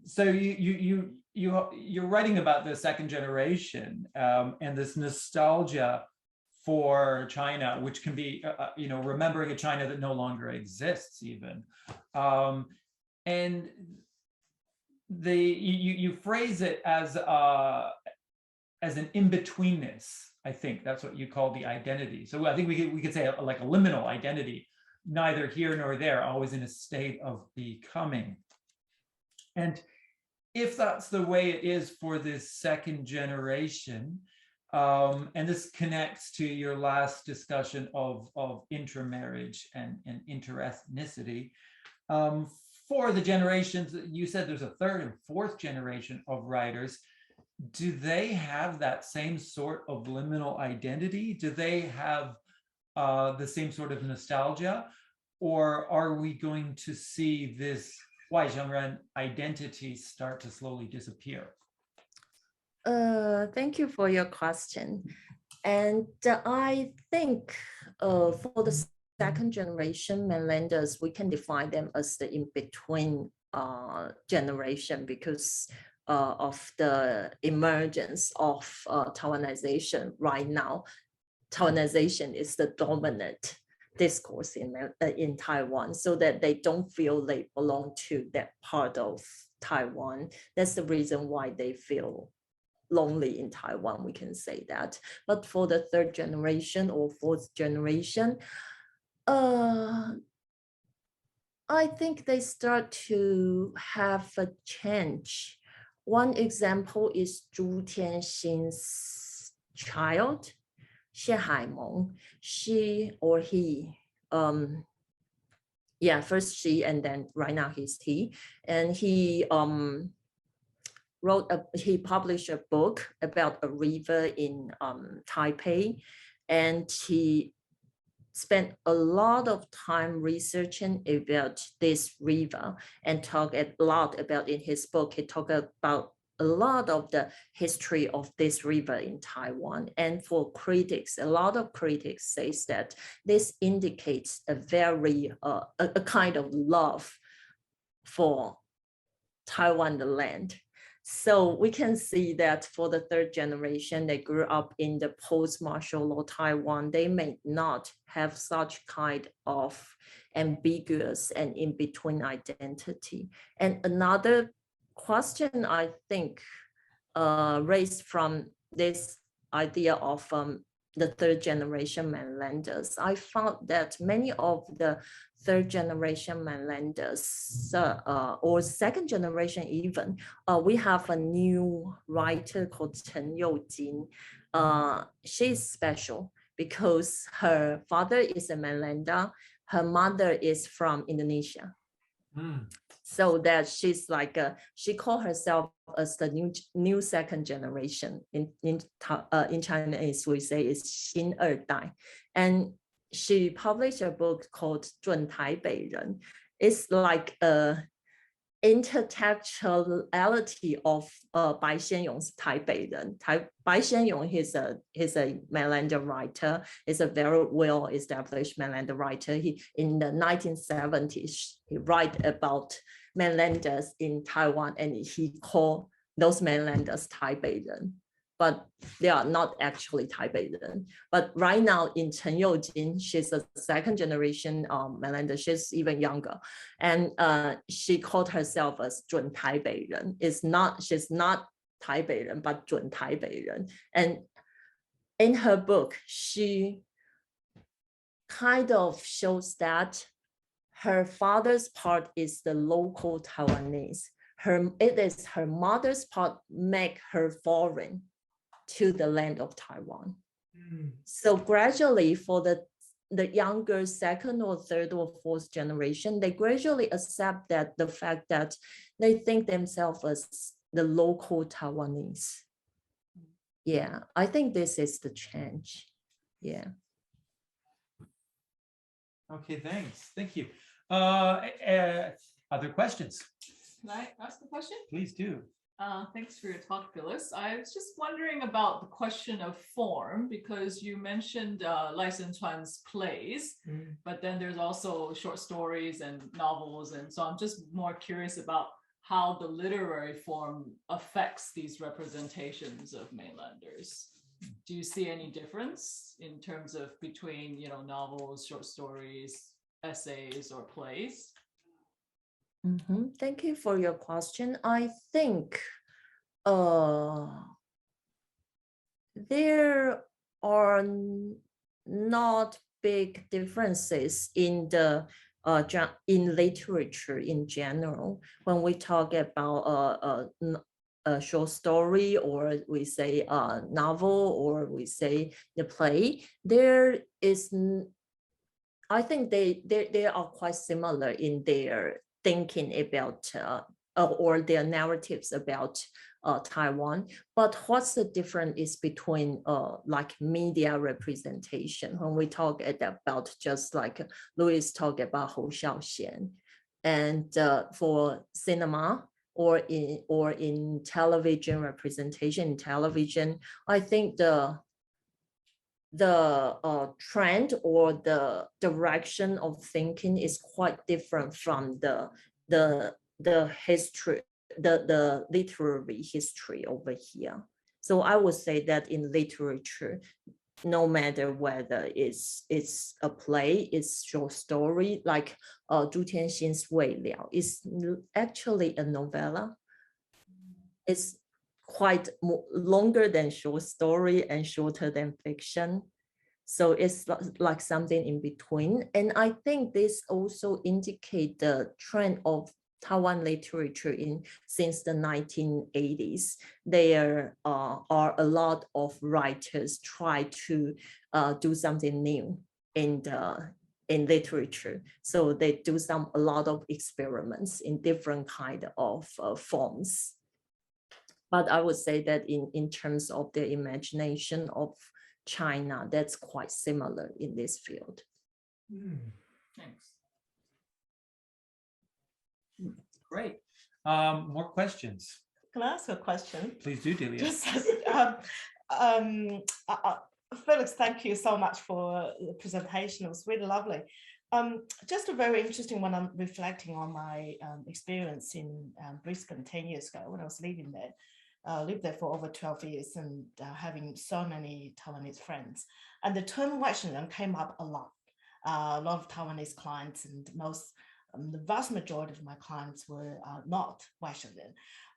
So you're writing about the second generation and this nostalgia for China, which can be remembering a China that no longer exists even, and you phrase it as an in-betweenness. I think that's what you call the identity. So I think we could say like a liminal identity, neither here nor there, always in a state of becoming. And if that's the way it is for this second generation, and this connects to your last discussion of intermarriage and interethnicity, for the generations, you said there's a third and fourth generation of writers. Do they have that same sort of liminal identity? Do they have the same sort of nostalgia? Or are we going to see this Huaizhengren identity start to slowly disappear? Thank you for your question. And I think for the second generation mainlanders, we can define them as the in-between generation because of the emergence of Taiwanization right now. Taiwanization is the dominant discourse in Taiwan, so that they don't feel they belong to that part of Taiwan. That's the reason why they feel lonely in Taiwan, we can say that. But for the third generation or fourth generation, I think they start to have a change. One example is Zhu Tianxin's child, Xie Haimeng. She or he, first she and then right now he's he, and he he published a book about a river in Taipei, and he spent a lot of time researching about this river and talked a lot about in his book. He talked about a lot of the history of this river in Taiwan. And for critics, a lot of critics says that this indicates a very, a kind of love for Taiwan, the land. So we can see that for the third generation, they grew up in the post-martial law Taiwan. They may not have such kind of ambiguous and in-between identity. And another question I think raised from this idea of the third generation mainlanders, I found that many of the third generation mainlanders or second generation even, we have a new writer called Chen Youjin. She's special because her father is a mainlander, her mother is from Indonesia. So that she's like she called herself as the new second generation. In Chinese we say it's 新二代, and she published a book called 准台北人. It's like a intertextuality of Bai Xianyong's Taipei人. Bai Xianyong, he's a mainlander writer. He's a very well-established mainlander writer. He in the 1970s he write about mainlanders in Taiwan, and he called those mainlanders Taipei人, but they are not actually Taipei人. But right now in Chen Youjin, she's a second generation mainlander. She's even younger, and she called herself as 准台北人. She's not Taipei人, but 准台北人. And in her book, she kind of shows that her father's part is the local Taiwanese. It is her mother's part make her foreign to the land of Taiwan. So gradually for the younger second or third or fourth generation, they gradually accept that the fact that they think themselves as the local Taiwanese. Yeah, I think this is the change. Yeah. Okay, thanks. Thank you. Other questions? Can I ask a question? Please do. Thanks for your talk, Phyllis. I was just wondering about the question of form, because you mentioned Lai Sen-Chuan's plays, but then there's also short stories and novels. And so I'm just more curious about how the literary form affects these representations of mainlanders. Do you see any difference in terms of between, novels, short stories, essays, or plays? Thank you for your question. I think there are not big differences in the in literature in general when we talk about a short story, or we say a novel, or we say the play. There is, I think they are quite similar in their thinking about or their narratives about Taiwan. But what's the difference is between like media representation, when we talk about, just like Louis talked about Hou Xiaoxian, and for cinema or in television representation, in television, I think the trend or the direction of thinking is quite different from the history, the literary history over here. So I would say that in literature, no matter whether it's a play, it's short story, like Zhu Tianxin's Wei Liao is actually a novella. It's quite longer than short story and shorter than fiction. So it's like something in between. And I think this also indicate the trend of Taiwan literature since the 1980s. There are a lot of writers try to do something new in literature. So they do a lot of experiments in different kind of forms. But I would say that in terms of the imagination of China, that's quite similar in this field. Thanks. Great. More questions? Can I ask a question? Please do, Delia. Just Phyllis, thank you so much for the presentation. It was really lovely. Just a very interesting one. I'm reflecting on my experience in Brisbane 10 years ago when I was living there. Lived there for over 12 years and having so many Taiwanese friends. And the term Western came up a lot. A lot of Taiwanese clients and the vast majority of my clients were not Western.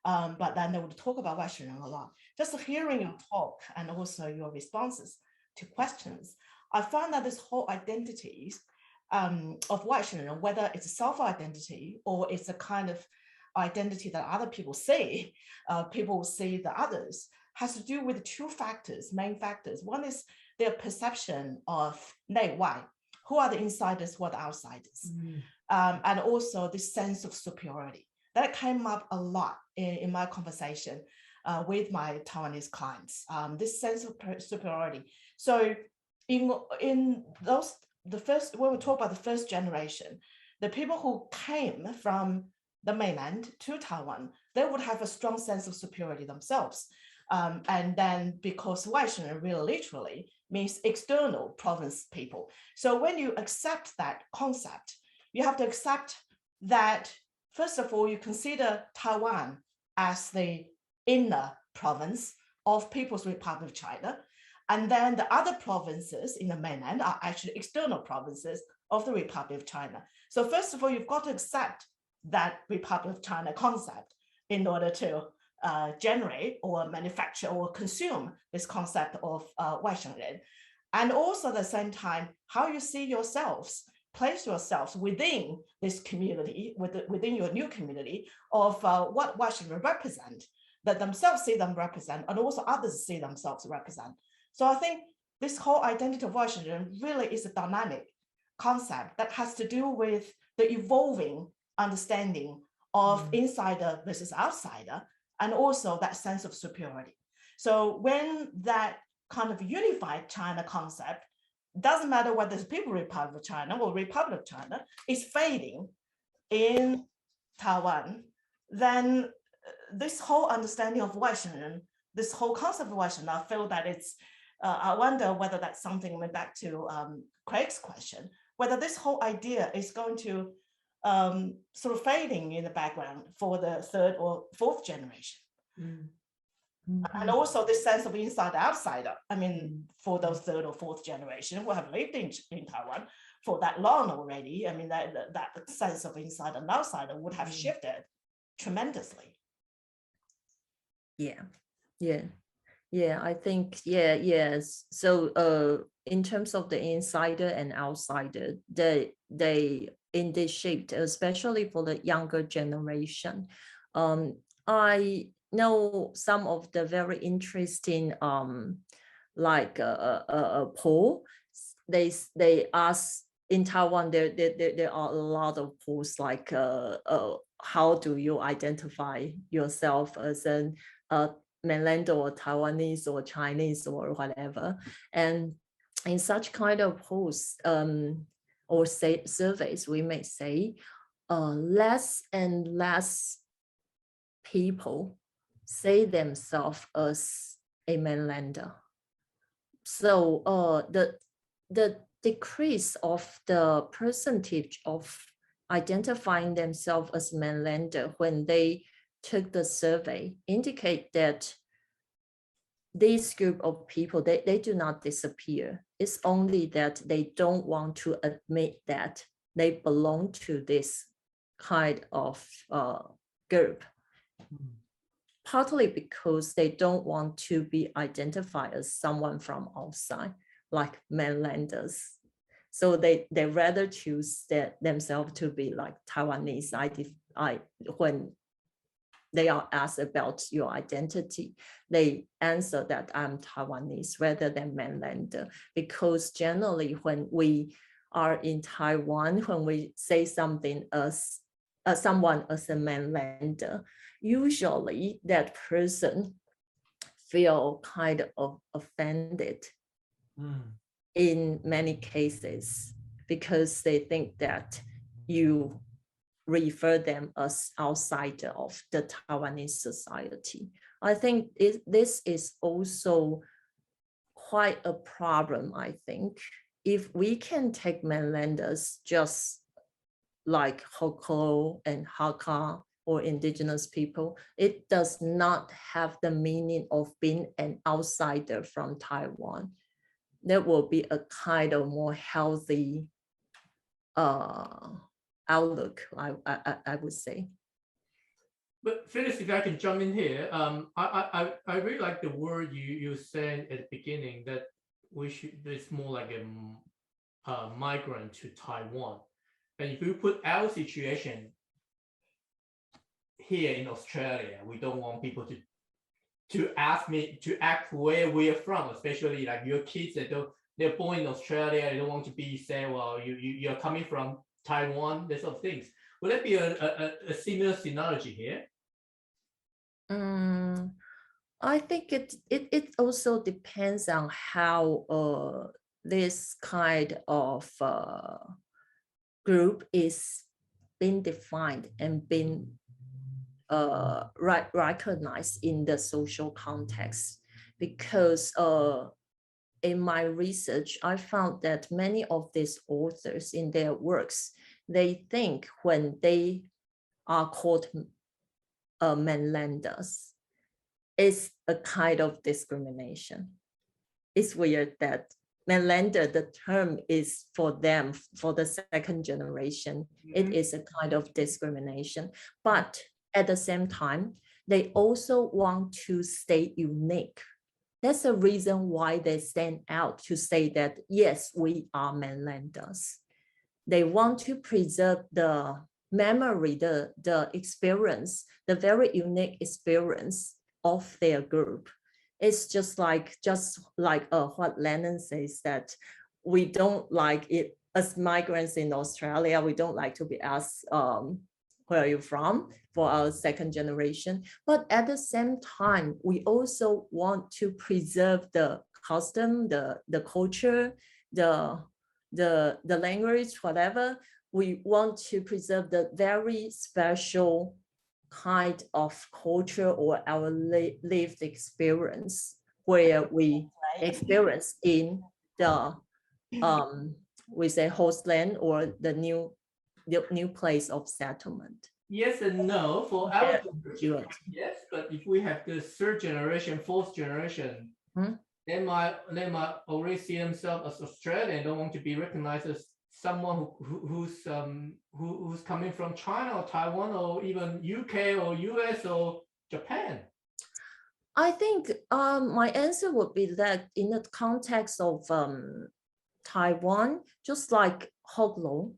But then they would talk about Western a lot. Just hearing you talk and also your responses to questions, I found that this whole identity of Western, whether it's a self-identity or it's a kind of identity that other people see, people see the others, has to do with two factors, main factors. One is their perception of 内外, who are the insiders, who are the outsiders, and also this sense of superiority. That came up a lot in my conversation with my Taiwanese clients, this sense of superiority. So in those, when we talk about the first generation, the people who came from the mainland to Taiwan, they would have a strong sense of superiority themselves. And then because Western really literally means external province people. So when you accept that concept, you have to accept that, first of all, you consider Taiwan as the inner province of People's Republic of China. And then the other provinces in the mainland are actually external provinces of the Republic of China. So first of all, you've got to accept that Republic of China concept in order to generate or manufacture or consume this concept of Western. And also at the same time, how you see yourselves, place yourselves within this community, within your new community of what Western represent, that themselves see them represent, and also others see themselves represent. So I think this whole identity of Western really is a dynamic concept that has to do with the evolving understanding of insider versus outsider, and also that sense of superiority. So when that kind of unified China concept, doesn't matter whether it's People's Republic of China or Republic of China, is fading in Taiwan, then this whole understanding of Western, this whole concept of Western, I feel that it's, I wonder whether that's something, went back to Craig's question, whether this whole idea is going to sort of fading in the background for the third or fourth generation. And also this sense of insider outsider. I mean, for those third or fourth generation who have lived in Taiwan for that long already, I mean, that sense of insider and outsider would have shifted tremendously. I think, yes. So in terms of the insider and outsider, they indeed shaped, especially for the younger generation. I know some of the very interesting like a poll. They ask in Taiwan, there are a lot of polls like how do you identify yourself as an mainlander or Taiwanese or Chinese or whatever. And in such kind of polls or surveys, we may say less and less people say themselves as a mainlander. So the decrease of the percentage of identifying themselves as mainlander when they took the survey indicate that this group of people, they do not disappear. It's only that they don't want to admit that they belong to this kind of group. Partly because they don't want to be identified as someone from outside, like mainlanders. So they rather choose themselves to be like Taiwanese. When they are asked about your identity, they answer that I'm Taiwanese rather than mainlander. Because generally when we are in Taiwan, when we say something as someone as a mainlander, usually that person feel kind of offended in many cases because they think that you refer them as outsider of the Taiwanese society. I think this is also quite a problem, I think. If we can take mainlanders just like Hoklo and Hakka or indigenous people, it does not have the meaning of being an outsider from Taiwan. There will be a kind of more healthy outlook, I would say. But Phyllis, if I can jump in here, I really like the word you said at the beginning that it's more like a migrant to Taiwan. And if you put our situation here in Australia, we don't want people to ask me to ask where we are from, especially like your kids that they're born in Australia, they don't want to be say, well, you're coming from Taiwan, that sort of things. Will that be a similar scenario here? I think it also depends on how this kind of group is being defined and being recognized in the social context. Because in my research, I found that many of these authors in their works, they think when they are called mainlanders, it's a kind of discrimination. It's weird that mainlander, the term is for them, for the second generation. It is a kind of discrimination. But at the same time, they also want to stay unique. That's the reason why they stand out to say that, yes, we are mainlanders. They want to preserve the memory, the experience, the very unique experience of their group. It's just like what Lennon says, that we don't like it as migrants in Australia. We don't like to be asked, where are you from, for our second generation. But at the same time, we also want to preserve the custom, the culture, the language, whatever. We want to preserve the very special kind of culture or our lived experience where we experience in the we say host land or the new place of settlement. Yes and no for our generation. Yes, but if we have the third generation, fourth generation, they might already see themselves as Australian, don't want to be recognized as someone who's coming from China or Taiwan or even UK or US or Japan. I think my answer would be that in the context of Taiwan, just like Hoklo,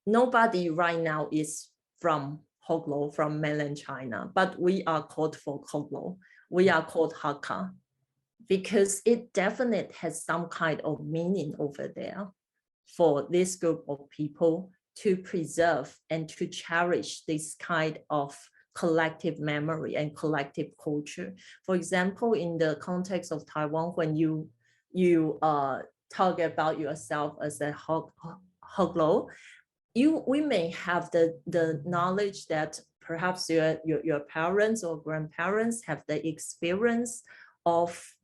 nobody right now is from Hoklo, from mainland China, but we are called for Hoklo. We are called Hakka because it definitely has some kind of meaning over there for this group of people to preserve and to cherish this kind of collective memory and collective culture. For example, in the context of Taiwan, when you talk about yourself as a Hoklo, we may have the knowledge that perhaps your parents or grandparents have the experience of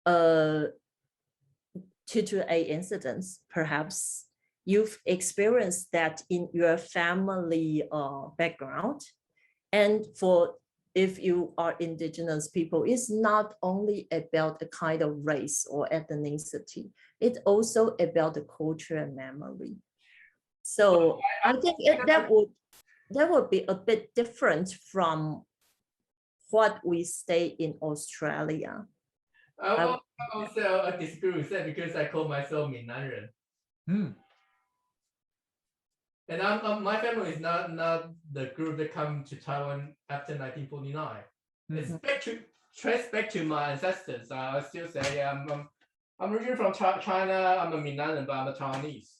228 incidents, perhaps you've experienced that in your family background. And if you are indigenous people, it's not only about a kind of race or ethnicity, it's also about the culture and memory. So I think that would be a bit different from what we say in Australia. I disagree with that because I call myself Mainlander. And my family is not the group that come to Taiwan after 1949. It's traced back to my ancestors. I still say I'm originally from China. I'm a Mainlander, but I'm a Taiwanese.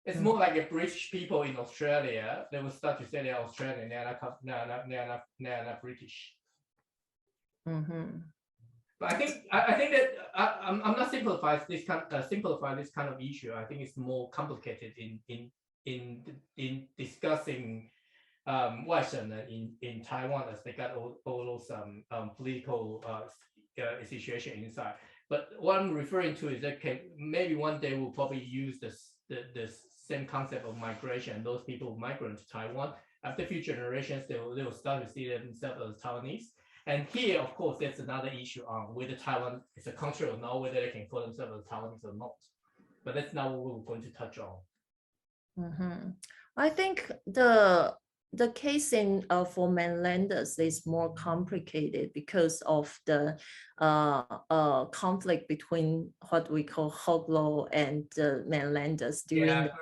It's more like a British people in Australia. They will start to say they're Australian. They're not British. But I think that I'm not simplify this kind of issue. I think it's more complicated in discussing Western in Taiwan, as they got all those political situation inside. But what I'm referring to is that maybe one day we'll probably use the same concept of migration. Those people who migrate to Taiwan, after future generations, they will start to see themselves as Taiwanese. And here, of course, there's another issue on whether Taiwan is a country or not, whether they can call themselves as Taiwanese or not. But that's not what we're going to touch on. I think the case for mainlanders is more complicated because of the conflict between what we call Hoglo and the mainlanders during that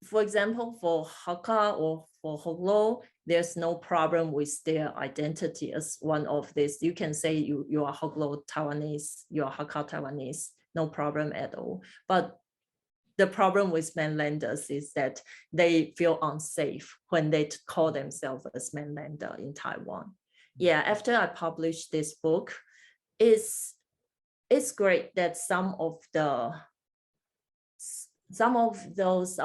for example, for Hakka or for Hoglo, there's no problem with their identity as one of this. You can say you are Hoglo Taiwanese, you are Hakka Taiwanese, no problem at all. But the problem with mainlanders is that they feel unsafe when they call themselves as mainlander in Taiwan. Yeah, after I published this book, it's great that some of those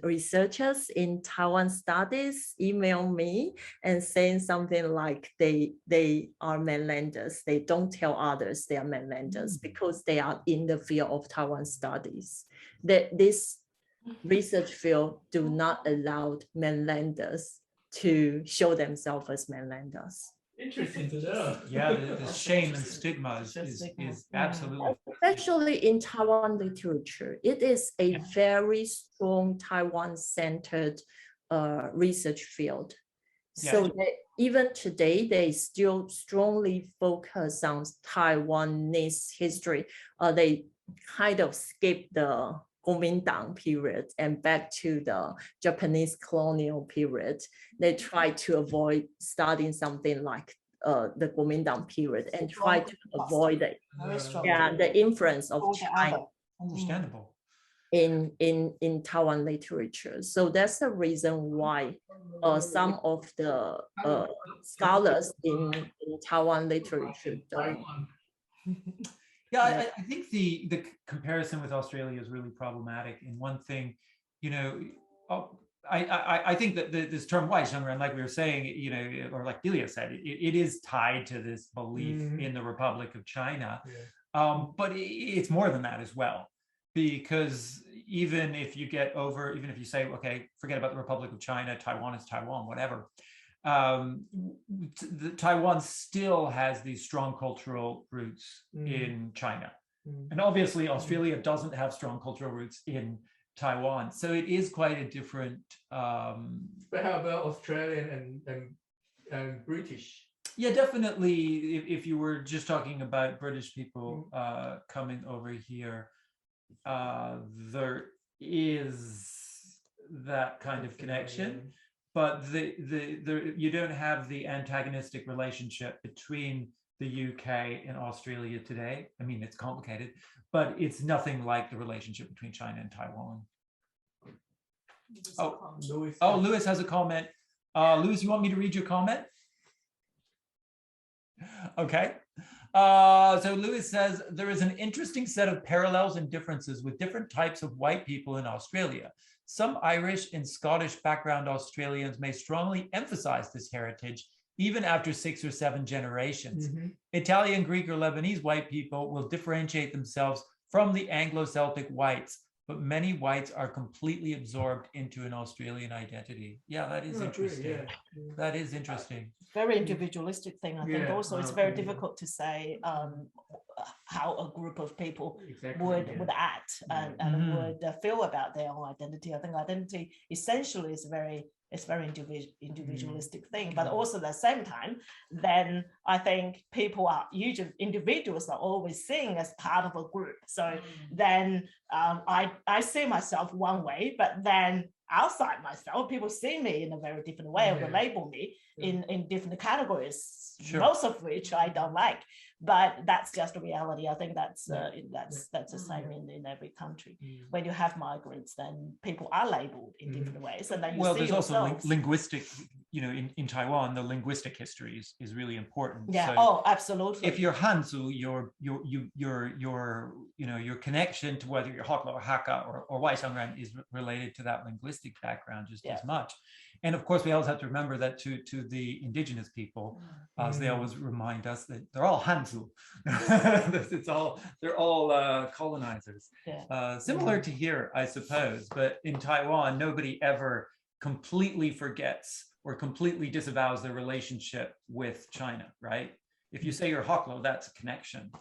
researchers in Taiwan studies email me and saying something like they are mainlanders. They don't tell others they are mainlanders because they are in the field of Taiwan studies. That this research field do not allow mainlanders to show themselves as mainlanders. Interesting to know. Yeah, the shame and stigma is absolutely. Especially in Taiwan literature, it is a very strong Taiwan-centered research field. So even today, they still strongly focus on Taiwanese history. They kind of skip the Kuomintang period and back to the Japanese colonial period. They try to avoid studying something like the Kuomintang period and try to avoid the influence of China. Understandable. In Taiwan literature. So that's the reason why some of the scholars in Taiwan literature don't. Yeah, I think the comparison with Australia is really problematic. And one thing, I think that this term Waishengren, like we were saying, or like Delia said, it is tied to this belief in the Republic of China. But it's more than that as well. Because even if you say, okay, forget about the Republic of China, Taiwan is Taiwan, whatever. Taiwan still has these strong cultural roots in China. And obviously Australia doesn't have strong cultural roots in Taiwan. So it is quite a different. But how about Australian and British? Yeah, definitely. If you were just talking about British people coming over here, there is that kind of connection. But you don't have the antagonistic relationship between the UK and Australia today. I mean, it's complicated, but it's nothing like the relationship between China and Taiwan. Lewis has a comment. Lewis, you want me to read your comment? Okay. So Lewis says, there is an interesting set of parallels and differences with different types of white people in Australia. Some Irish and Scottish background Australians may strongly emphasize this heritage even after 6 or 7 generations. Mhm. Italian, Greek, or Lebanese white people will differentiate themselves from the Anglo-Celtic whites, but many whites are completely absorbed into an Australian identity. Yeah, that is Oh, great, interesting. yeah. That is interesting. Very individualistic thing. I think Yeah, also it's very difficult to say how a group of people Exactly, would yeah. would act and Mhm. would feel about their own identity. I think identity essentially is very individualistic thing, but also at the same time, then I think people are usually individuals are always seen as part of a group. So then I see myself one way, but then outside myself, people see me in a very different way, or Yeah. label me in different categories, Sure. most of which I don't like. But that's just a reality. I think that's the same in every country. When you have migrants, then people are labeled in different ways, and then you Well, see there's also yourselves. linguistic, in Taiwan, the linguistic history is really important. Yeah. So oh, absolutely. if you're Hanzu, your connection to whether you're Hoklo or Hakka or Waisangran is related to that linguistic background just as much. And of course, we always have to remember that to the indigenous people, as they always remind us that they're all Hanzu. They're all colonizers. Yeah. Similar to here, I suppose, but in Taiwan, nobody ever completely forgets or completely disavows their relationship with China, right? If you say you're Hoklo, that's a connection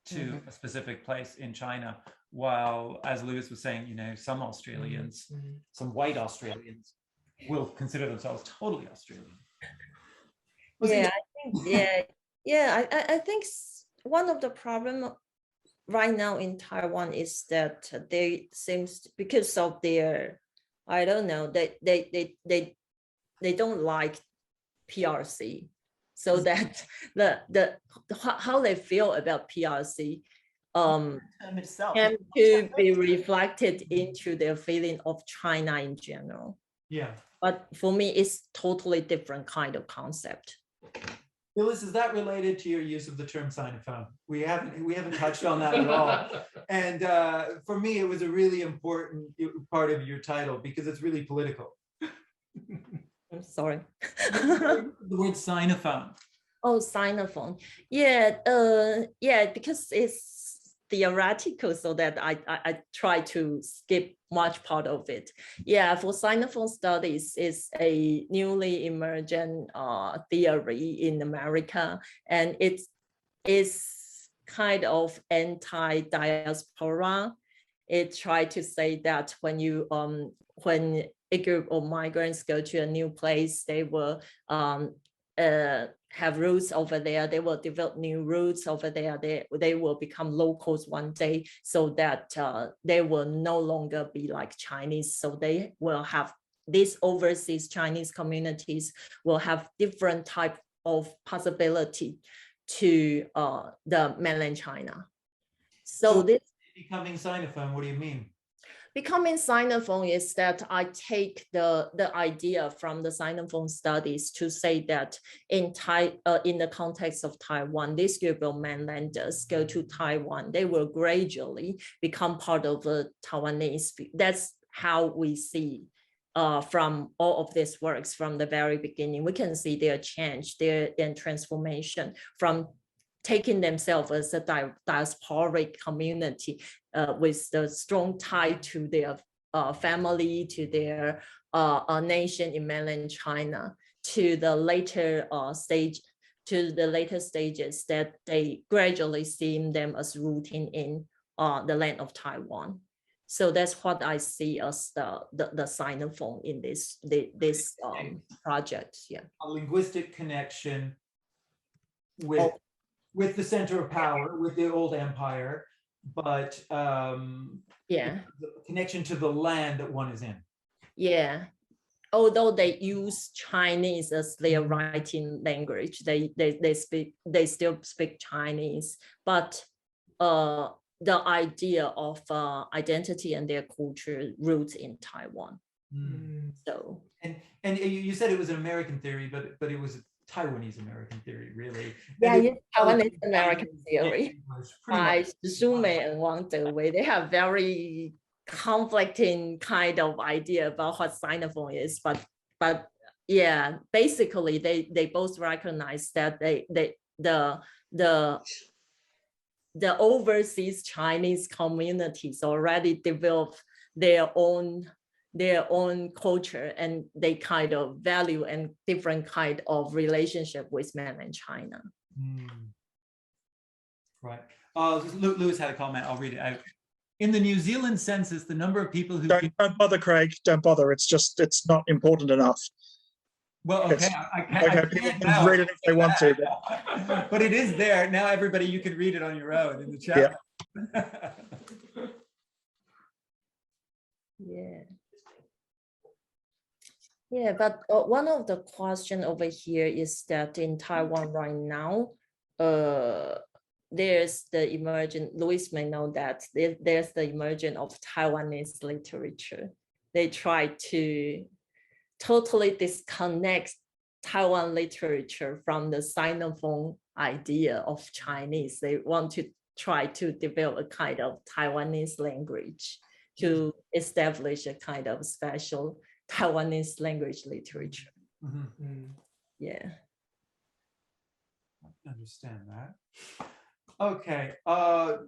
to a specific place in China. While, as Lewis was saying, some Australians, some white Australians will consider themselves totally Australian. I think one of the problem right now in Taiwan is that they seems because of their, I don't know, they don't like PRC, so that the how they feel about PRC Term itself. can to be reflected into their feeling of China in general. Yeah. But for me, it's totally different kind of concept. Phyllis, is that related to your use of the term Sinophone? We haven't touched on that at all. And for me, it was a really important part of your title because it's really political. I'm sorry. The word Sinophone. Oh, Sinophone. Because it's theoretical, so that I try to skip much part of it. Yeah, for Sinophone studies is a newly emergent theory in America, and it is kind of anti-diaspora. It tried to say that when a group of migrants go to a new place, they will have roots over there. They will develop new roots over there. They will become locals one day, so that they will no longer be like Chinese. So they will have these overseas Chinese communities will have different type of possibility to the mainland China. So this becoming Sinophone, what do you mean? Becoming Sinophone is that I take the idea from the Sinophone studies to say that in the context of Taiwan, this group of mainlanders go to Taiwan, they will gradually become part of the Taiwanese. That's how we see from all of these works from the very beginning. We can see their change, their transformation from taking themselves as a diasporic community with the strong tie to their family, to their nation in mainland China, to the later stages that they gradually see them as rooting in the land of Taiwan. So that's what I see as the Sinophone in this project. Yeah, a linguistic connection with the center of power, with the old empire, but the connection to the land that one is in. Yeah. Although they use Chinese as their writing language, they still speak Chinese, but the idea of identity and their culture roots in Taiwan. So and you said it was an American theory, but it was a Taiwanese American theory, really. Yeah, Taiwanese American theory by Huang and Huang, they have very conflicting kind of idea about what Sinophone is, but yeah, basically they both recognize that the overseas Chinese communities already developed their own culture, and they kind of value and different kind of relationship with mainland China. Right. Lewis had a comment. I'll read it out. In the New Zealand census, the number of people who don't bother, Craig. Don't bother. It's not important enough. Well, okay, I can't people can now. read it if they want to. But it is there now. Everybody, you can read it on your own in the chat. Yeah. Yeah, but one of the question over here is that in Taiwan right now, there's the emergence, Louis may know that there's the emergence of Taiwanese literature. They try to totally disconnect Taiwan literature from the Sinophone idea of Chinese. They want to try to develop a kind of Taiwanese language to establish a kind of special Taiwanese language literature. Yeah. I understand that. Okay. Are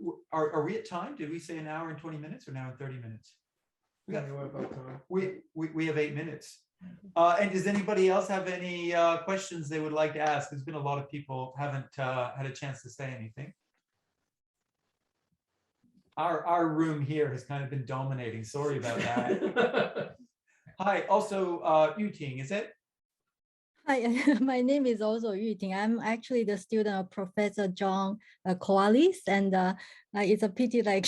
we at time? Did we say an hour and 20 minutes or an hour and 30 minutes? We have 8 minutes. And does anybody else have any questions they would like to ask? There's been a lot of people haven't had a chance to say anything. Our room here has kind of been dominating. Sorry about that. Hi, also Yuting, is it? Hi, my name is also Yuting. I'm actually the student of Professor John Koalis, and it's a pity like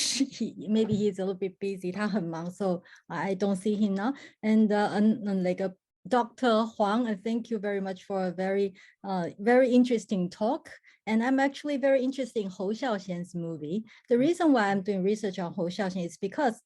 maybe he's a little bit busy, 他很忙, so I don't see him now. And like Dr. Huang, thank you very much for a very interesting talk. And I'm actually very interested in Hou Xiaoxian's movie. The reason why I'm doing research on Hou Xiaoxian is because,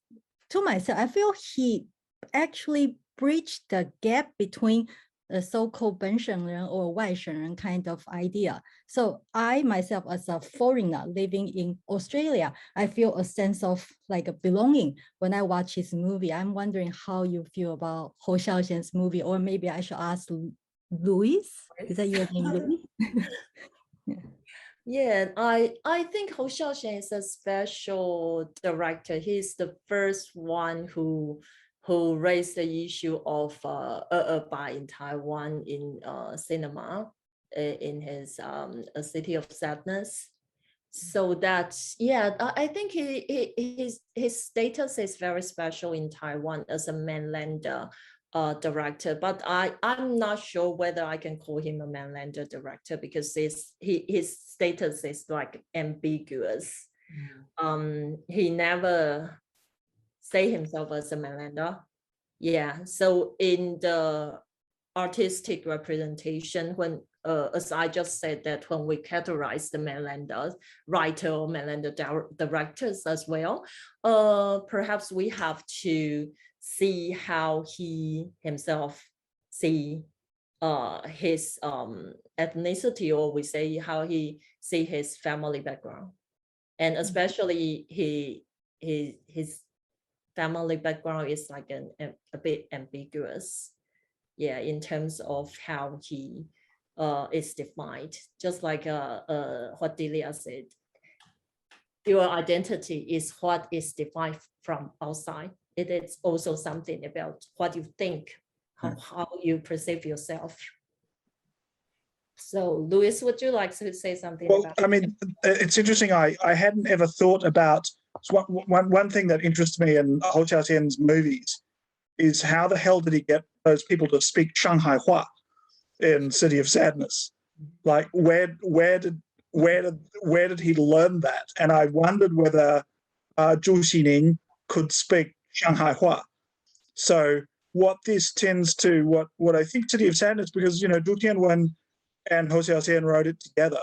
to myself, I feel he actually bridged the gap between the so-called 本省人 or 外省人 kind of idea. So I myself, as a foreigner living in Australia, I feel a sense of like a belonging when I watch his movie. I'm wondering how you feel about Hou Xiaoxian's movie, or maybe I should ask Louis. Is that your name, Louis? Yeah, I think Hou Xiaoxian is a special director. He's the first one who raised the issue of bar in Taiwan in cinema in his A City of Sadness. So that's, yeah, I think his status is very special in Taiwan as a mainlander director, but I'm not sure whether I can call him a mainlander director because his status is like ambiguous. He never say himself as a mainlander. Yeah, so in the artistic representation, when as I just said, that when we categorize the mainlander writer or mainlander directors as well, perhaps we have to see how he himself see his ethnicity, or we say how he see his family background, and especially his family background is like a bit ambiguous, yeah, in terms of how he is defined. Just like what Delia said, your identity is what is defined from outside. It is also something about what you think, how you perceive yourself. So, Louis, would you like to say something? Well, about I mean, it's interesting. I hadn't ever thought about one thing that interests me in Hou Xiaoxian's movies is how the hell did he get those people to speak Shanghai Hua in City of Sadness? Like, where did he learn that? And I wondered whether Zhu Xining could speak Shanghai Hua. So what this tends to, what I think City of Sadness, because, you know, Zhu Tianwen and Hou Xiaoxian wrote it together.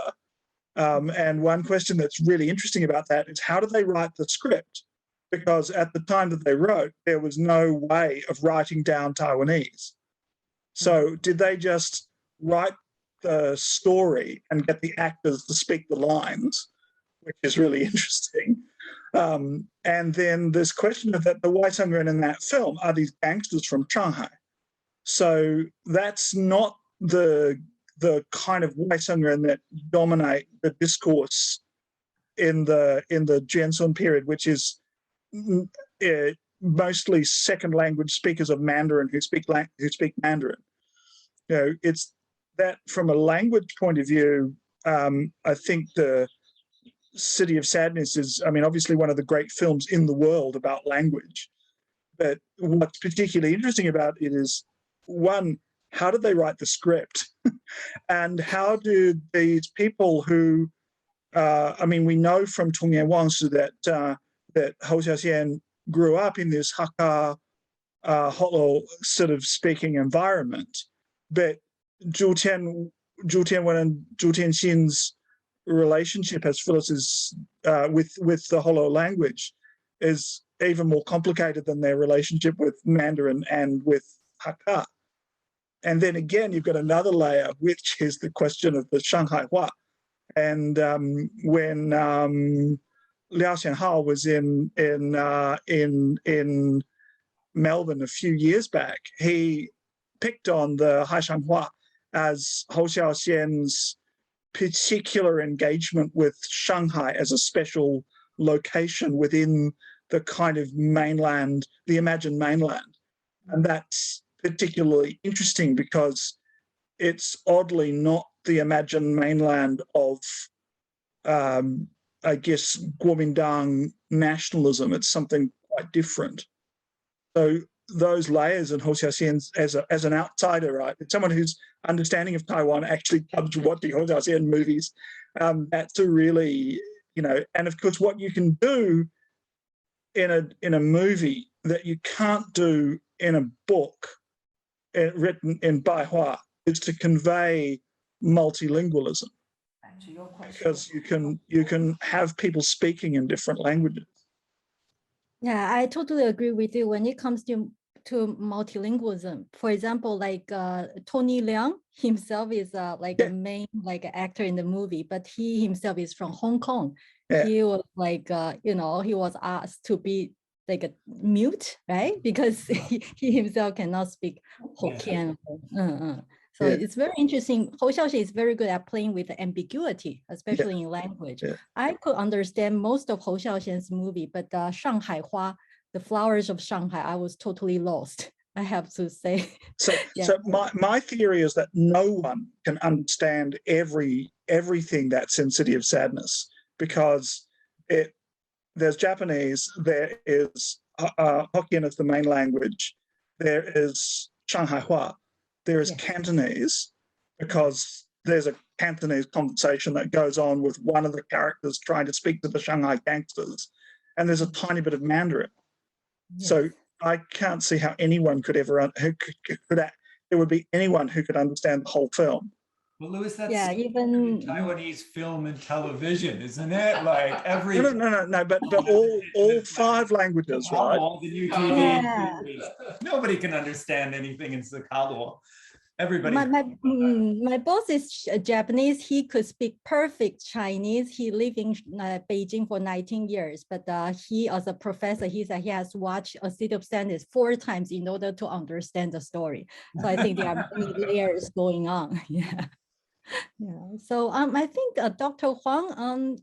And one question that's really interesting about that is how did they write the script? Because at the time that they wrote, there was no way of writing down Taiwanese. So did they just write the story and get the actors to speak the lines, which is really interesting. And then this question of that the White Hungarian in that film are these gangsters from Shanghai. So that's not the kind of Waisengren that dominate the discourse in the Jiansun period, which is mostly second language speakers of Mandarin who speak Mandarin. You know, it's that from a language point of view. I think the City of Sadness is, I mean, obviously one of the great films in the world about language. But what's particularly interesting about it is, one, how did they write the script? And how do these people who, I mean, we know from Tongyan Wangshi that Hou Xiaoxian grew up in this Hakka hollow sort of speaking environment. But Zhu Tianwen and Zhu Tianxin's relationship, as Phyllis is with the hollow language, is even more complicated than their relationship with Mandarin and with Hakka. And then again, you've got another layer, which is the question of the Shanghai Hua. And when Liao Xianhao was in Melbourne a few years back, he picked on the Haishan Hua as Hou Xiaoxian's particular engagement with Shanghai as a special location within the kind of mainland, the imagined mainland. And that's particularly interesting because it's oddly not the imagined mainland of, I guess, Kuomintang nationalism. It's something quite different. So those layers in Hou Xiaoxian as an outsider, right? It's someone whose understanding of Taiwan actually comes from watching Hou Xiaoxian movies. That's a really, you know, and of course what you can do in a movie that you can't do in a book written in Baihua is to convey multilingualism, because you can have people speaking in different languages. Yeah, I totally agree with you when it comes to multilingualism. For example, like Tony Leung himself is like a main actor in the movie, but he himself is from Hong Kong. Yeah. He was like, you know, he was asked to be like a mute, right? Because he himself cannot speak Hokkien. So it's very interesting. Hou Xiaoxian is very good at playing with the ambiguity, especially in language. Yeah. I could understand most of Hou Xiaoxian's movie, but Shanghai Hua, the flowers of Shanghai, I was totally lost, I have to say. So, so my theory is that no one can understand everything that's in City of Sadness, because there's Japanese, there is Hokkien as the main language, there is Shanghai Hua, there is Cantonese, because there's a Cantonese conversation that goes on with one of the characters trying to speak to the Shanghai gangsters, and there's a tiny bit of Mandarin. Yes. So I can't see how anyone could ever, there would be anyone who could understand the whole film. Well, Louis, that's even Taiwanese film and television, isn't it? Like every no, but all 5 languages, right? All the new TV movies. Nobody can understand anything in Sakalo. Everybody. My boss is Japanese. He could speak perfect Chinese. He lived in Beijing for 19 years, but he, as a professor, he said he has watched A City of Sadness 4 times in order to understand the story. So I think there are many layers going on. Yeah. So I think Dr. Huang,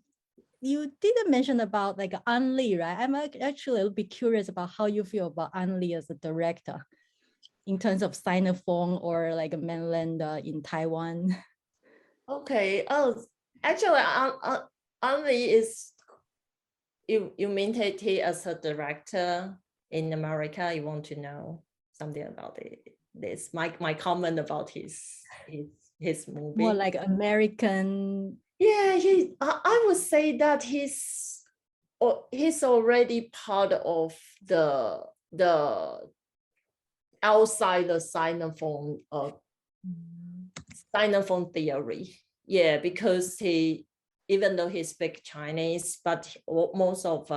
you didn't mention about like An Li, right? I'm actually a little bit curious about how you feel about An Li as a director, in terms of Sinophone or like a Mainlander in Taiwan. Okay. Oh, actually, An Li is, you mean he as a director in America? You want to know something about this? My comment about his movie. More like American. Yeah, I would say that he's already part of the outside the Sinophone theory. Yeah, because even though he speaks Chinese, but most of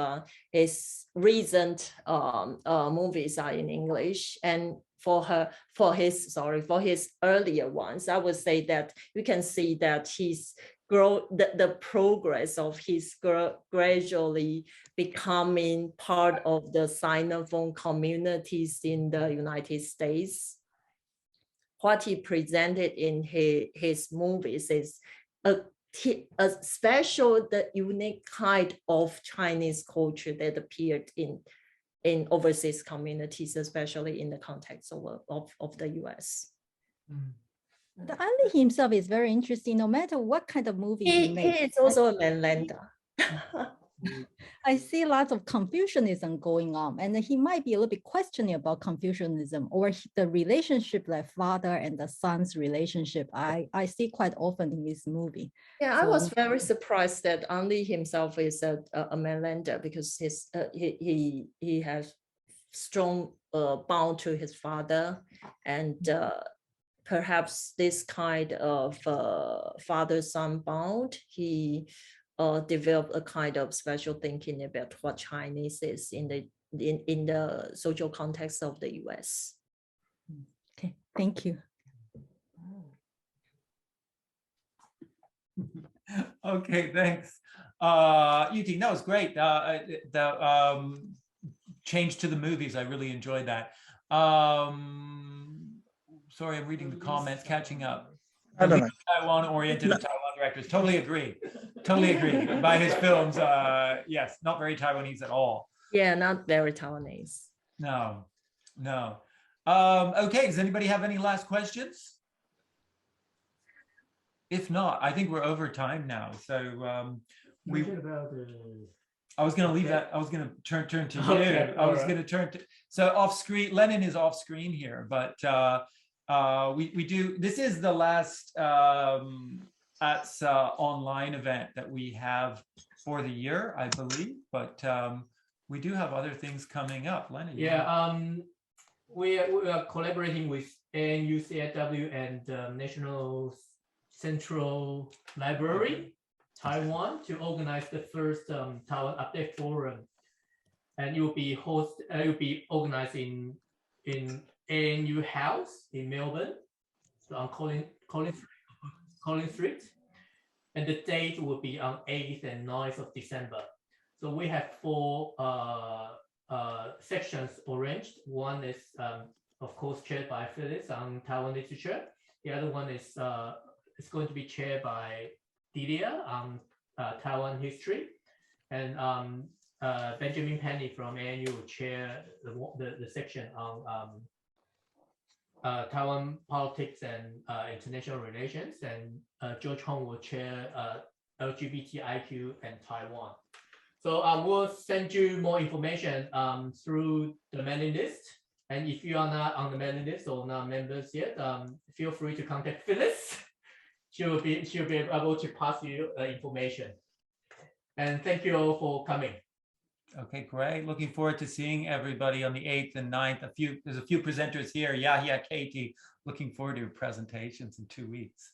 his recent movies are in English. And for his earlier ones, I would say that you can see that the progress of his gradually becoming part of the Sinophone communities in the United States. what he presented in his movies is a special, the unique kind of Chinese culture that appeared in overseas communities, especially in the context of the US. The Ali himself is very interesting, no matter what kind of movie he He makes. is also a mainlander. I see lots of Confucianism going on, and he might be a little bit questioning about Confucianism or the relationship, like father and the son's relationship. I see quite often in this movie. Yeah, I So- was very surprised that Ali himself is a mainlander, because he has strong bond to his father, and perhaps this kind of father-son bond, he developed a kind of special thinking about what Chinese is in the social context of the US. Okay, thank you. Okay, thanks. Yuting, that was great. The change to the movies, I really enjoyed that. Sorry, I'm reading the comments, catching up. I don't know. Taiwan-oriented Taiwan directors. Totally agree. Totally agree. By his films, yes, not very Taiwanese at all. Yeah, not very Taiwanese. No, no. Okay, does anybody have any last questions? If not, I think we're over time now. So I was going to leave that. I was going to turn to you. Okay, I was all going to turn to, so off screen. Lennon is off screen here, but we do. This is the last ATSA online event that we have for the year, I believe. But we do have other things coming up. Lennon. Yeah. We are collaborating with ANU, CIW, and National Central Library, Taiwan, to organize the first Taiwan Update Forum, and it will be organized in ANU House in Melbourne, so on Collins Street, and the date will be on 8th and 9th of December. So we have 4 sections arranged. One is, of course, chaired by Phyllis on Taiwan literature. The other one is going to be chaired by Didier on Taiwan history, and Benjamin Penny from ANU will chair the section on Taiwan politics and international relations, and George Huang will chair LGBTIQ and Taiwan. So we'll send you more information through the mailing list. And if you are not on the mailing list or not members yet, feel free to contact Phyllis. She'll be able to pass you information. And thank you all for coming. Okay, great. Looking forward to seeing everybody on the 8th and 9th. There's a few presenters here. Yahya, Katie, looking forward to your presentations in 2 weeks.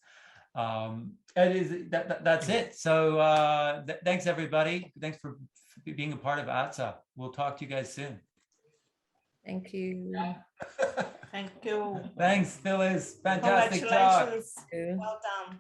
That's it. So thanks everybody. Thanks for being a part of ATSA. We'll talk to you guys soon. Thank you. Thank you. Thanks, Phyllis. Fantastic talk. Congratulations. Well done.